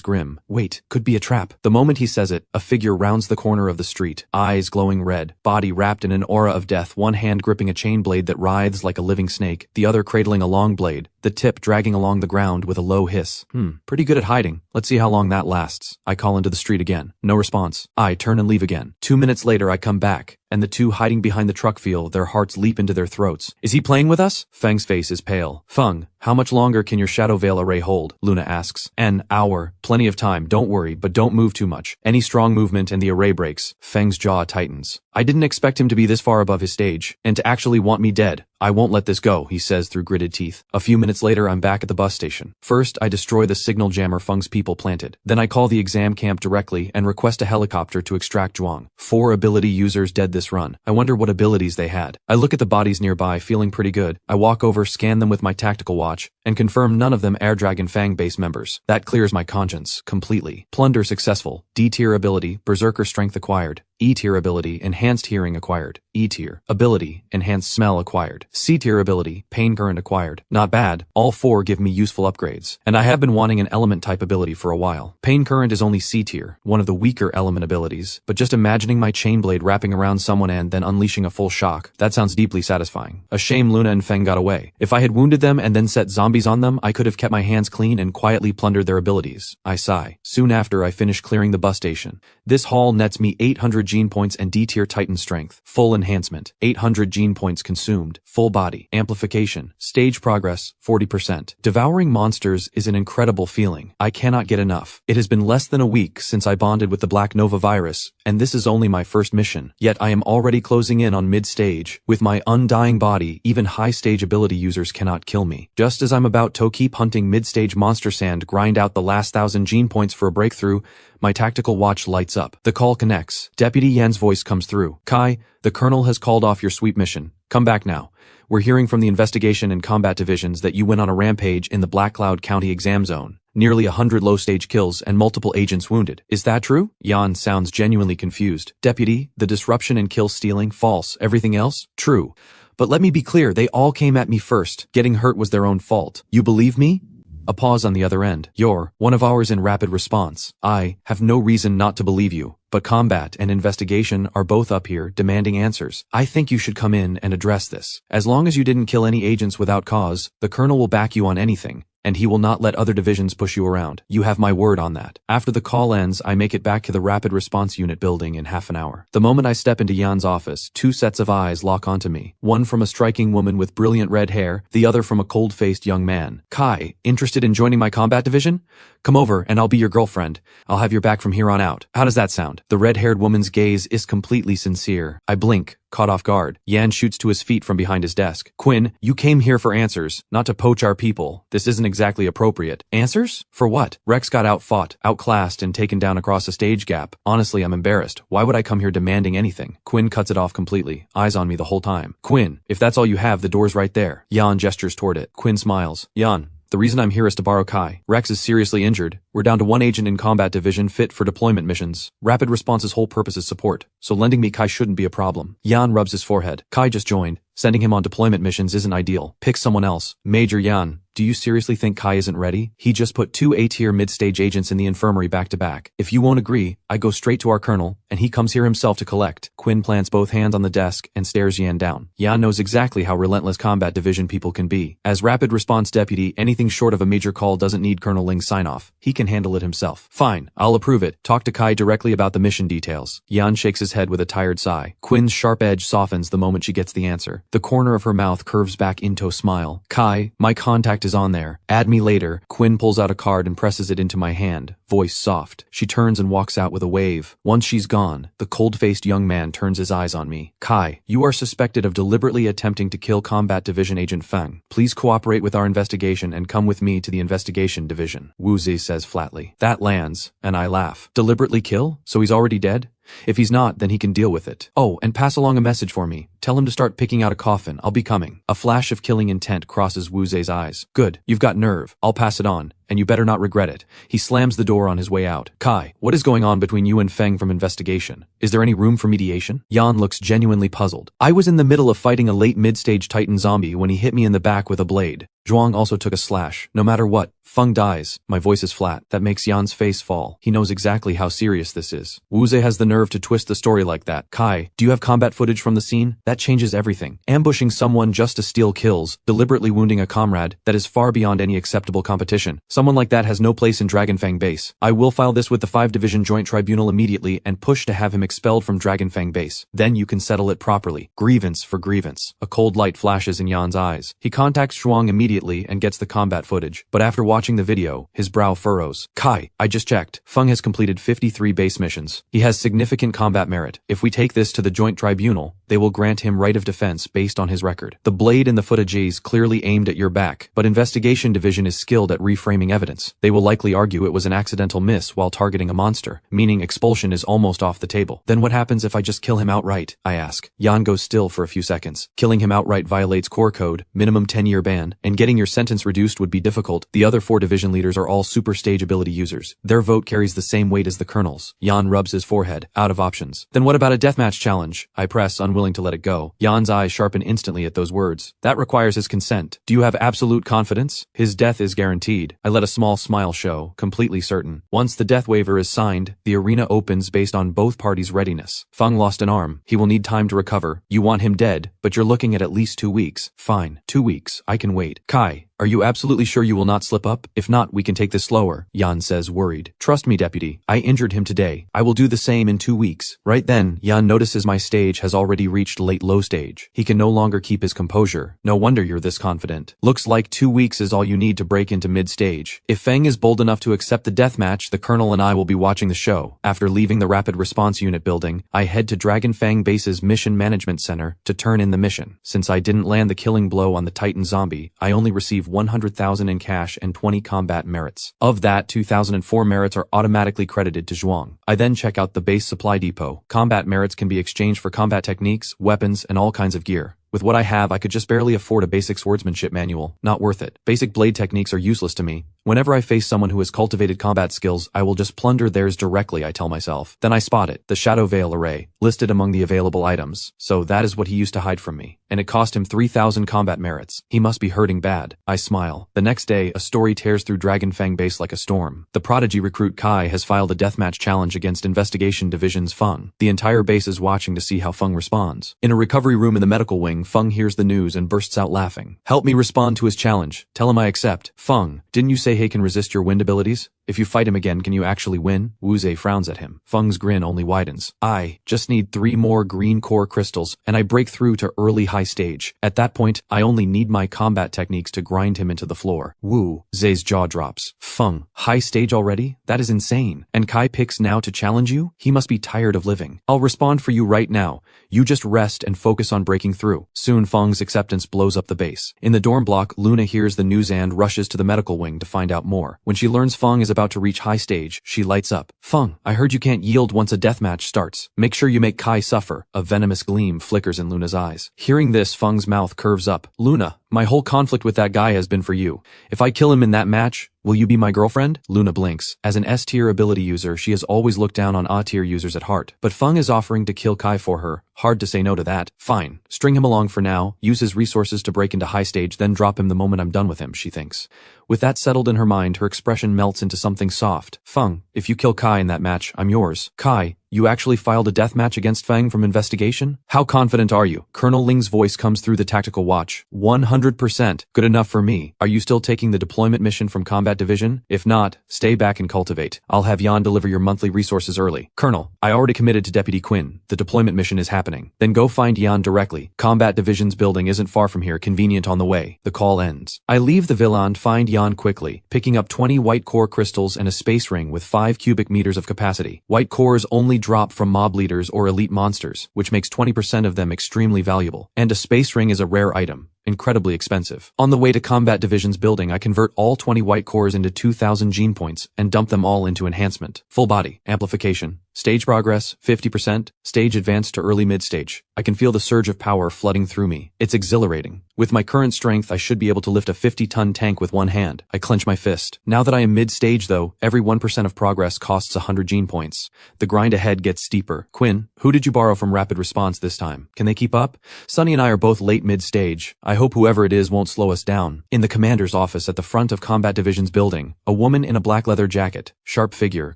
grim. Wait, could be a trap. The moment he says it, a figure rounds the corner of the street, eyes glowing red, body wrapped in an aura of death, one hand gripping a chain blade that writhes like a living snake, the other cradling a long blade, the tip dragging along the ground with a low hiss. Pretty good at hiding. Let's see how long that lasts. I call into the street again. No response. I turn and leave again. 2 minutes later I come back, and the two hiding behind the truck feel their hearts leap into their throats. Is he playing with us? Feng's face is pale. Feng, how much longer can your shadow veil array hold? Luna asks. An hour. Plenty of time, don't worry, but don't move too much. Any strong movement and the array breaks. Feng's jaw tightens. I didn't expect him to be this far above his stage, and to actually want me dead. I won't let this go, he says through gritted teeth. A few minutes later I'm back at the bus station. First, I destroy the signal jammer Feng's people planted. Then I call the exam camp directly and request a helicopter to extract Zhuang. 4 ability users dead this run. I wonder what abilities they had. I look at the bodies nearby, feeling pretty good. I walk over, scan them with my tactical watch, and confirm none of them Air Dragon Fang base members. That clears my conscience completely. Plunder successful. D tier ability, Berserker Strength acquired. E tier ability, Enhanced Hearing acquired. E tier ability, Enhanced Smell acquired. C tier ability, Pain Current acquired. Not bad. All 4 give me useful upgrades. And I have been wanting an element type ability for a while. Pain Current is only C tier, one of the weaker element abilities, but just imagining my chain blade wrapping around someone and then unleashing a full shock, that sounds deeply satisfying. A shame Luna and Feng got away. If I had wounded them and then set zombies on them, I could have kept my hands clean and quietly plundered their abilities. I sigh. Soon after I finish clearing the bus station. This haul nets me 800 gene points and D tier Titan strength. Full enhancement. 800 gene points consumed. Full body. Amplification. Stage progress. 40%. Devouring monsters is an incredible feeling. I cannot get enough. It has been less than a week since I bonded with the Black Nova virus, and this is only my first mission. Yet I am already closing in on mid-stage. With my undying body, even high-stage ability users cannot kill me. Just as I'm about to keep hunting mid-stage monster sand, grind out the last 1,000 gene points for a breakthrough, my tactical watch lights up. The call connects. Deputy Yan's voice comes through. Kai, the Colonel has called off your sweep mission. Come back now. We're hearing from the investigation and combat divisions that you went on a rampage in the Black Cloud County exam zone. Nearly 100 low-stage kills and multiple agents wounded. Is that true? Yan sounds genuinely confused. Deputy, the disruption and kill stealing, false. Everything else? True. But let me be clear, they all came at me first. Getting hurt was their own fault. You believe me? A pause on the other end. You're one of ours in rapid response. I have no reason not to believe you, but combat and investigation are both up here demanding answers. I think you should come in and address this. As long as you didn't kill any agents without cause, the Colonel will back you on anything, and he will not let other divisions push you around. You have my word on that. After the call ends, I make it back to the Rapid Response Unit building in half an hour. The moment I step into Yan's office, 2 sets of eyes lock onto me. One from a striking woman with brilliant red hair, the other from a cold-faced young man. Kai, interested in joining my combat division? Come over and I'll be your girlfriend. I'll have your back from here on out. How does that sound? The red-haired woman's gaze is completely sincere. I blink, caught off guard. Yan shoots to his feet from behind his desk. Quinn, you came here for answers, not to poach our people. This isn't exactly appropriate. Answers? For what? Rex got outfought, outclassed, and taken down across a stage gap. Honestly, I'm embarrassed. Why would I come here demanding anything? Quinn cuts it off completely, eyes on me the whole time. Quinn, if that's all you have, the door's right there. Yan gestures toward it. Quinn smiles. Yan, the reason I'm here is to borrow Kai. Rex is seriously injured. We're down to 1 agent in combat division fit for deployment missions. Rapid Response's whole purpose is support, so lending me Kai shouldn't be a problem. Yan rubs his forehead. Kai just joined. Sending him on deployment missions isn't ideal. Pick someone else. Major Yan. Do you seriously think Kai isn't ready? He just put 2 A-tier mid-stage agents in the infirmary back to back. If you won't agree, I go straight to our colonel, and he comes here himself to collect. Quinn plants both hands on the desk and stares Yan down. Yan knows exactly how relentless combat division people can be. As rapid response deputy, anything short of a major call doesn't need Colonel Ling's sign-off. He can handle it himself. Fine, I'll approve it. Talk to Kai directly about the mission details. Yan shakes his head with a tired sigh. Quinn's sharp edge softens the moment she gets the answer. The corner of her mouth curves back into a smile. Kai, my contact is on there. Add me later. Quinn pulls out a card and presses it into my hand, voice soft. She turns and walks out with a wave. Once she's gone, the cold-faced young man turns his eyes on me. Kai, you are suspected of deliberately attempting to kill Combat Division Agent Feng. Please cooperate with our investigation and come with me to the investigation division. Wu Zi says flatly. That lands, and I laugh. Deliberately kill? So he's already dead? If he's not, then he can deal with it. Oh, and pass along a message for me. Tell him to start picking out a coffin. I'll be coming. A flash of killing intent crosses Wu Zei's eyes. Good. You've got nerve. I'll pass it on. And you better not regret it. He slams the door on his way out. Kai, what is going on between you and Feng from investigation? Is there any room for mediation? Yan looks genuinely puzzled. I was in the middle of fighting a late mid-stage Titan zombie when he hit me in the back with a blade. Zhuang also took a slash. No matter what, Feng dies. My voice is flat. That makes Yan's face fall. He knows exactly how serious this is. Wu Zei has the nerve to twist the story like that. Kai, do you have combat footage from the scene? That changes everything. Ambushing someone just to steal kills, deliberately wounding a comrade, that is far beyond any acceptable competition. Someone like that has no place in Dragonfang Base. I will file this with the 5-Division Joint Tribunal immediately and push to have him expelled from Dragonfang Base. Then you can settle it properly. Grievance for grievance. A cold light flashes in Yan's eyes. He contacts Zhuang immediately and gets the combat footage, but after watching the video, his brow furrows. Kai, I just checked. Feng has completed 53 base missions. He has significant combat merit. If we take this to the Joint Tribunal, they will grant him right of defense based on his record. The blade in the footage is clearly aimed at your back, but Investigation Division is skilled at reframing evidence. They will likely argue it was an accidental miss while targeting a monster, meaning expulsion is almost off the table. Then what happens if I just kill him outright? I ask. Yan goes still for a few seconds. Killing him outright violates core code, minimum 10-year ban, and getting your sentence reduced would be difficult. The other 4 division leaders are all super stage ability users. Their vote carries the same weight as the colonel's. Yan rubs his forehead, out of options. Then what about a deathmatch challenge? I press, unwilling to let it go. Yan's eyes sharpen instantly at those words. That requires his consent. Do you have absolute confidence? His death is guaranteed. I let a small smile show, completely certain. Once the death waiver is signed, the arena opens based on both parties' readiness. Feng lost an arm. He will need time to recover. You want him dead, but you're looking at least 2 weeks. Fine. 2 weeks. I can wait. Kai, are you absolutely sure you will not slip up? If not, we can take this slower, Yan says, worried. Trust me, deputy. I injured him today. I will do the same in 2 weeks. Right then, Yan notices my stage has already reached late low stage. He can no longer keep his composure. No wonder you're this confident. Looks like 2 weeks is all you need to break into mid-stage. If Feng is bold enough to accept the deathmatch, the colonel and I will be watching the show. After leaving the Rapid Response Unit building, I head to Dragonfang Base's Mission Management Center to turn in the mission. Since I didn't land the killing blow on the Titan zombie, I only received 100,000 in cash and 20 combat merits. Of that, 2,004 merits are automatically credited to Zhuang. I then check out the base supply depot. Combat merits can be exchanged for combat techniques, weapons, and all kinds of gear. With what I have, I could just barely afford a basic swordsmanship manual. Not worth it. Basic blade techniques are useless to me. Whenever I face someone who has cultivated combat skills, I will just plunder theirs directly, I tell myself. Then I spot it, the Shadow Veil array, listed among the available items. So that is what he used to hide from me. And it cost him 3,000 combat merits. He must be hurting bad. I smile. The next day, a story tears through Dragonfang Base like a storm. The prodigy recruit Kai has filed a deathmatch challenge against Investigation Division's Feng. The entire base is watching to see how Feng responds. In a recovery room in the medical wing, Feng hears the news and bursts out laughing. Help me respond to his challenge. Tell him I accept. Feng, didn't you say he can resist your wind abilities? If you fight him again, can you actually win? Wu Zei frowns at him. Feng's grin only widens. I just need 3 more green core crystals, and I break through to early high stage. At that point, I only need my combat techniques to grind him into the floor. Wu Zei's jaw drops. Feng, high stage already? That is insane. And Kai picks now to challenge you? He must be tired of living. I'll respond for you right now. You just rest and focus on breaking through. Soon Feng's acceptance blows up the base. In the dorm block, Luna hears the news and rushes to the medical wing to find out more. When she learns Feng is about to reach high stage, she lights up. Feng, I heard you can't yield once a deathmatch starts. Make sure you make Kai suffer. A venomous gleam flickers in Luna's eyes. Hearing this, Feng's mouth curves up. Luna, My whole conflict with that guy has been for you. If I kill him in that match, will you be my girlfriend? Luna blinks. As an S-tier ability user, she has always looked down on A-tier users at heart. But Feng is offering to kill Kai for her. Hard to say no to that. Fine. String him along for now, use his resources to break into high stage, then drop him the moment I'm done with him, she thinks. With that settled in her mind, her expression melts into something soft. Feng, if you kill Kai in that match, I'm yours. Kai, you actually filed a death match against Feng from investigation? How confident are you? Colonel Ling's voice comes through the tactical watch. 100%. Good enough for me. Are you still taking the deployment mission from Combat Division? If not, stay back and cultivate. I'll have Yan deliver your monthly resources early. Colonel, I already committed to Deputy Quinn. The deployment mission is happening. Then go find Yan directly. Combat Division's building isn't far from here, convenient on the way. The call ends. I leave the villa and find Yan quickly, picking up 20 white core crystals and a space ring with 5 cubic meters of capacity. White cores only drop from mob leaders or elite monsters, which makes 20% of them extremely valuable. And a space ring is a rare item. Incredibly expensive. On the way to Combat Division's building, I convert all 20 white cores into 2,000 gene points and dump them all into enhancement. Full body, amplification, stage progress, 50%, stage advance to early mid-stage. I can feel the surge of power flooding through me. It's exhilarating. With my current strength, I should be able to lift a 50-ton tank with one hand. I clench my fist. Now that I am mid-stage though, every 1% of progress costs 100 gene points. The grind ahead gets steeper. Quinn, who did you borrow from Rapid Response this time? Can they keep up? Sunny and I are both late mid-stage. I hope whoever it is won't slow us down. In the commander's office at the front of Combat Division's building, a woman in a black leather jacket, sharp figure,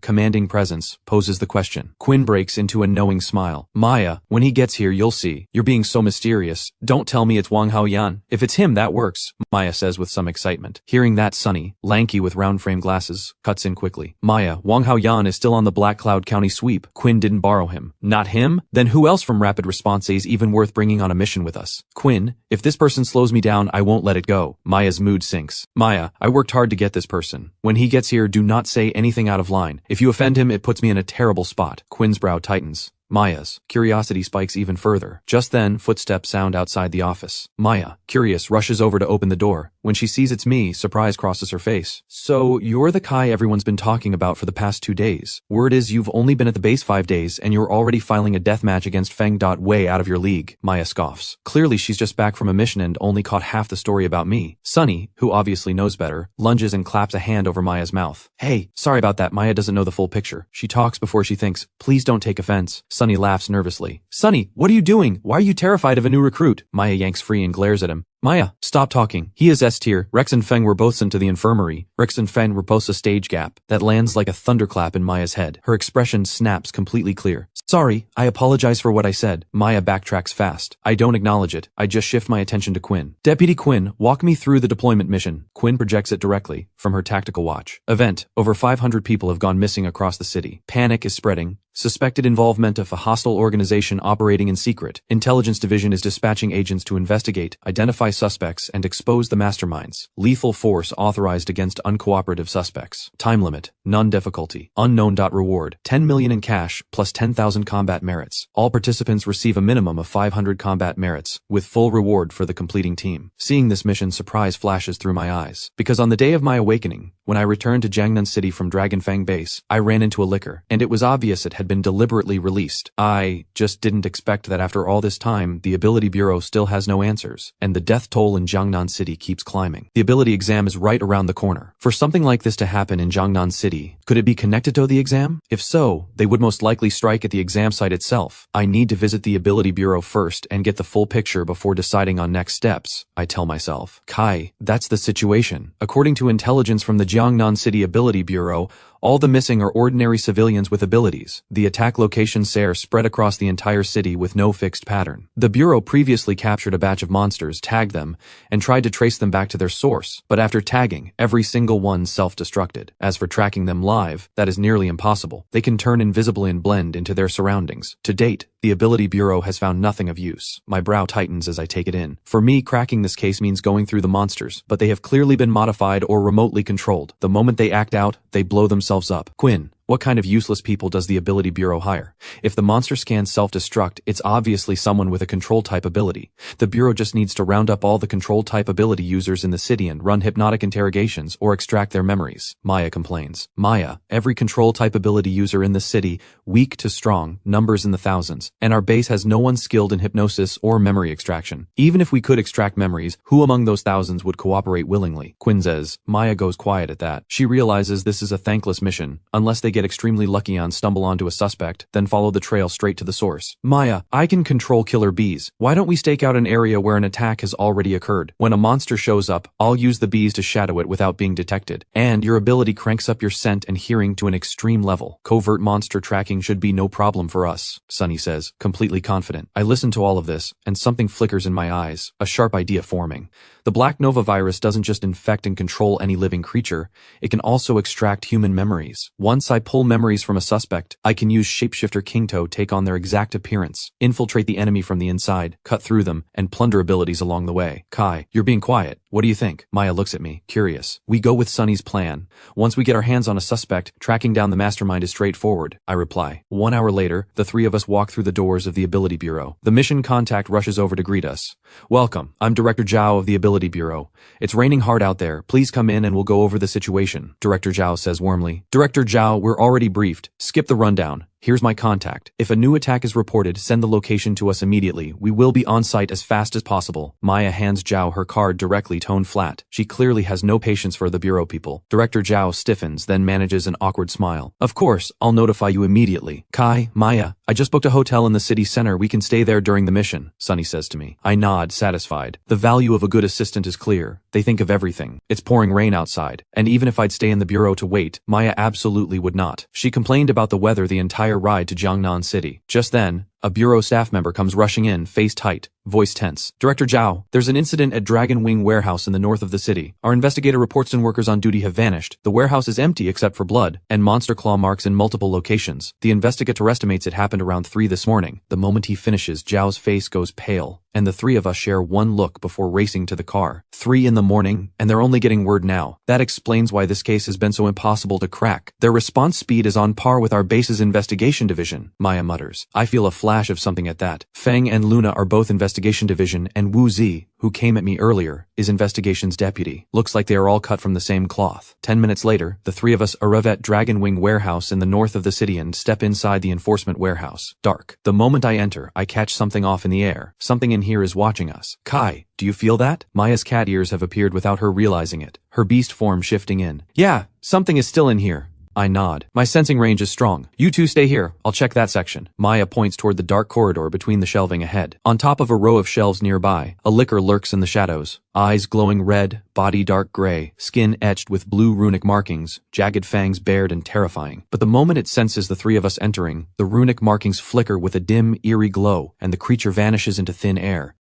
commanding presence, poses the question. Quinn breaks into a knowing smile. Maya, when he gets here you'll see. You're being so mysterious. Don't tell me it's Wang Haoyan. If it's him, that works, Maya says with some excitement. Hearing that, Sunny, lanky with round frame glasses, cuts in quickly. Maya, Wang Haoyan is still on the Black Cloud County sweep. Quinn didn't borrow him. Not him? Then who else from Rapid Response is even worth bringing on a mission with us? Quinn, if this person slows me down, I won't let it go. Maya's mood sinks. Maya, I worked hard to get this person. When he gets here, do not say anything out of line. If you offend him, it puts me in a terrible spot. Quinn's brow tightens. Maya's curiosity spikes even further. Just then, footsteps sound outside the office. Maya, curious, rushes over to open the door. When she sees it's me, surprise crosses her face. So, you're the Kai everyone's been talking about for the past 2 days. Word is you've only been at the base 5 days, and you're already filing a death match against Feng. Way out of your league. Maya scoffs. Clearly she's just back from a mission and only caught half the story about me. Sunny, who obviously knows better, lunges and claps a hand over Maya's mouth. Hey, sorry about that. Maya doesn't know the full picture. She talks before she thinks. Please don't take offense. Sunny laughs nervously. Sunny, what are you doing? Why are you terrified of a new recruit? Maya yanks free and glares at him. Maya, stop talking. He is S-tier. Rex and Feng were both sent to the infirmary. Rex and Feng repulse a stage gap. That lands like a thunderclap in Maya's head. Her expression snaps completely clear. Sorry, I apologize for what I said. Maya backtracks fast. I don't acknowledge it. I just shift my attention to Quinn. Deputy Quinn, walk me through the deployment mission. Quinn projects it directly from her tactical watch. Event. Over 500 people have gone missing across the city. Panic is spreading. Suspected involvement of a hostile organization operating in secret. Intelligence Division is dispatching agents to investigate, identify suspects, and expose the masterminds. Lethal force authorized against uncooperative suspects. Time limit. None difficulty. Unknown. Reward. 10 million in cash, plus 10,000 combat merits. All participants receive a minimum of 500 combat merits, with full reward for the completing team. Seeing this mission, surprise flashes through my eyes. Because on the day of my awakening, when I returned to Jiangnan City from Dragonfang Base, I ran into a liquor, and it was obvious it had been deliberately released. I just didn't expect that after all this time, the Ability Bureau still has no answers, and the death toll in Jiangnan City keeps climbing. The ability exam is right around the corner. For something like this to happen in Jiangnan City, could it be connected to the exam? If so, they would most likely strike at the exam site itself. I need to visit the Ability Bureau first and get the full picture before deciding on next steps, I tell myself. Kai, that's the situation. According to intelligence from the Jiangnan City Ability Bureau, all the missing are ordinary civilians with abilities. The attack locations are spread across the entire city with no fixed pattern. The Bureau previously captured a batch of monsters, tagged them, and tried to trace them back to their source. But after tagging, every single one self-destructed. As for tracking them live, that is nearly impossible. They can turn invisible and blend into their surroundings. To date, the Ability Bureau has found nothing of use. My brow tightens as I take it in. For me, cracking this case means going through the monsters, but they have clearly been modified or remotely controlled. The moment they act out, they blow themselves up. Quinn, What kind of useless people does the ability bureau hire? If the monster scans self-destruct, it's obviously someone with a control type ability. The bureau just needs to round up all the control type ability users in the city and run hypnotic interrogations or extract their memories. Maya complains. Maya, every control type ability user in the city, weak to strong, numbers in the thousands, and our base has no one skilled in hypnosis or memory extraction. Even if we could extract memories, who among those thousands would cooperate willingly? Quinn says. Maya goes quiet at that. She realizes this is a thankless mission, unless they get extremely lucky and stumble onto a suspect, then follow the trail straight to the source. Maya, I can control killer bees. Why don't we stake out an area where an attack has already occurred? When a monster shows up, I'll use the bees to shadow it without being detected. And your ability cranks up your scent and hearing to an extreme level. Covert monster tracking should be no problem for us, Sunny says, completely confident. I listen to all of this, and something flickers in my eyes, a sharp idea forming. The Black Nova virus doesn't just infect and control any living creature, it can also extract human memories. Once I pull memories from a suspect, I can use Shapeshifter Kingto take on their exact appearance, infiltrate the enemy from the inside, cut through them, and plunder abilities along the way. Kai, you're being quiet. What do you think? Maya looks at me, curious. We go with Sunny's plan. Once we get our hands on a suspect, tracking down the mastermind is straightforward, I reply. 1 hour later, the three of us walk through the doors of the Ability Bureau. The mission contact rushes over to greet us. Welcome, I'm Director Zhao of the Ability Bureau. It's raining hard out there. Please come in and we'll go over the situation, Director Zhao says warmly. Director Zhao, we're already briefed. Skip the rundown. Here's my contact. If a new attack is reported, send the location to us immediately. We will be on site as fast as possible. Maya hands Zhao her card directly, tone flat. She clearly has no patience for the bureau people. Director Zhao stiffens, then manages an awkward smile. Of course, I'll notify you immediately. Kai, Maya, I just booked a hotel in the city center. We can stay there during the mission, Sunny says to me. I nod, satisfied. The value of a good assistant is clear. They think of everything. It's pouring rain outside. And even if I'd stay in the bureau to wait, Maya absolutely would not. She complained about the weather the entire ride to Jiangnan City. Just then, a bureau staff member comes rushing in, face tight, voice tense. Director Zhao, there's an incident at Dragon Wing Warehouse in the north of the city. Our investigator reports 10 workers on duty have vanished. The warehouse is empty except for blood and monster claw marks in multiple locations. The investigator estimates it happened around 3 this morning. The moment he finishes, Zhao's face goes pale, and the three of us share one look before racing to the car. 3 in the morning, and they're only getting word now. That explains why this case has been so impossible to crack. Their response speed is on par with our base's investigation division, Maya mutters. I feel a flash of something at that. Feng and Luna are both investigation division, and Wu Zi, who came at me earlier, is investigations deputy. Looks like they are all cut from the same cloth. 10 minutes later, the three of us arrive at Dragon Wing Warehouse in the north of the city and step inside the enforcement warehouse. Dark. The moment I enter, I catch something off in the air. Something in here is watching us. Kai, do you feel that? Maya's cat ears have appeared without her realizing it, her beast form shifting in. Yeah, something is still in here. I nod. My sensing range is strong. You two stay here. I'll check that section. Maya points toward the dark corridor between the shelving ahead. On top of a row of shelves nearby, a liquor lurks in the shadows. Eyes glowing red, body dark gray, skin etched with blue runic markings, jagged fangs bared and terrifying. But the moment it senses the three of us entering, the runic markings flicker with a dim, eerie glow, and the creature vanishes into thin air.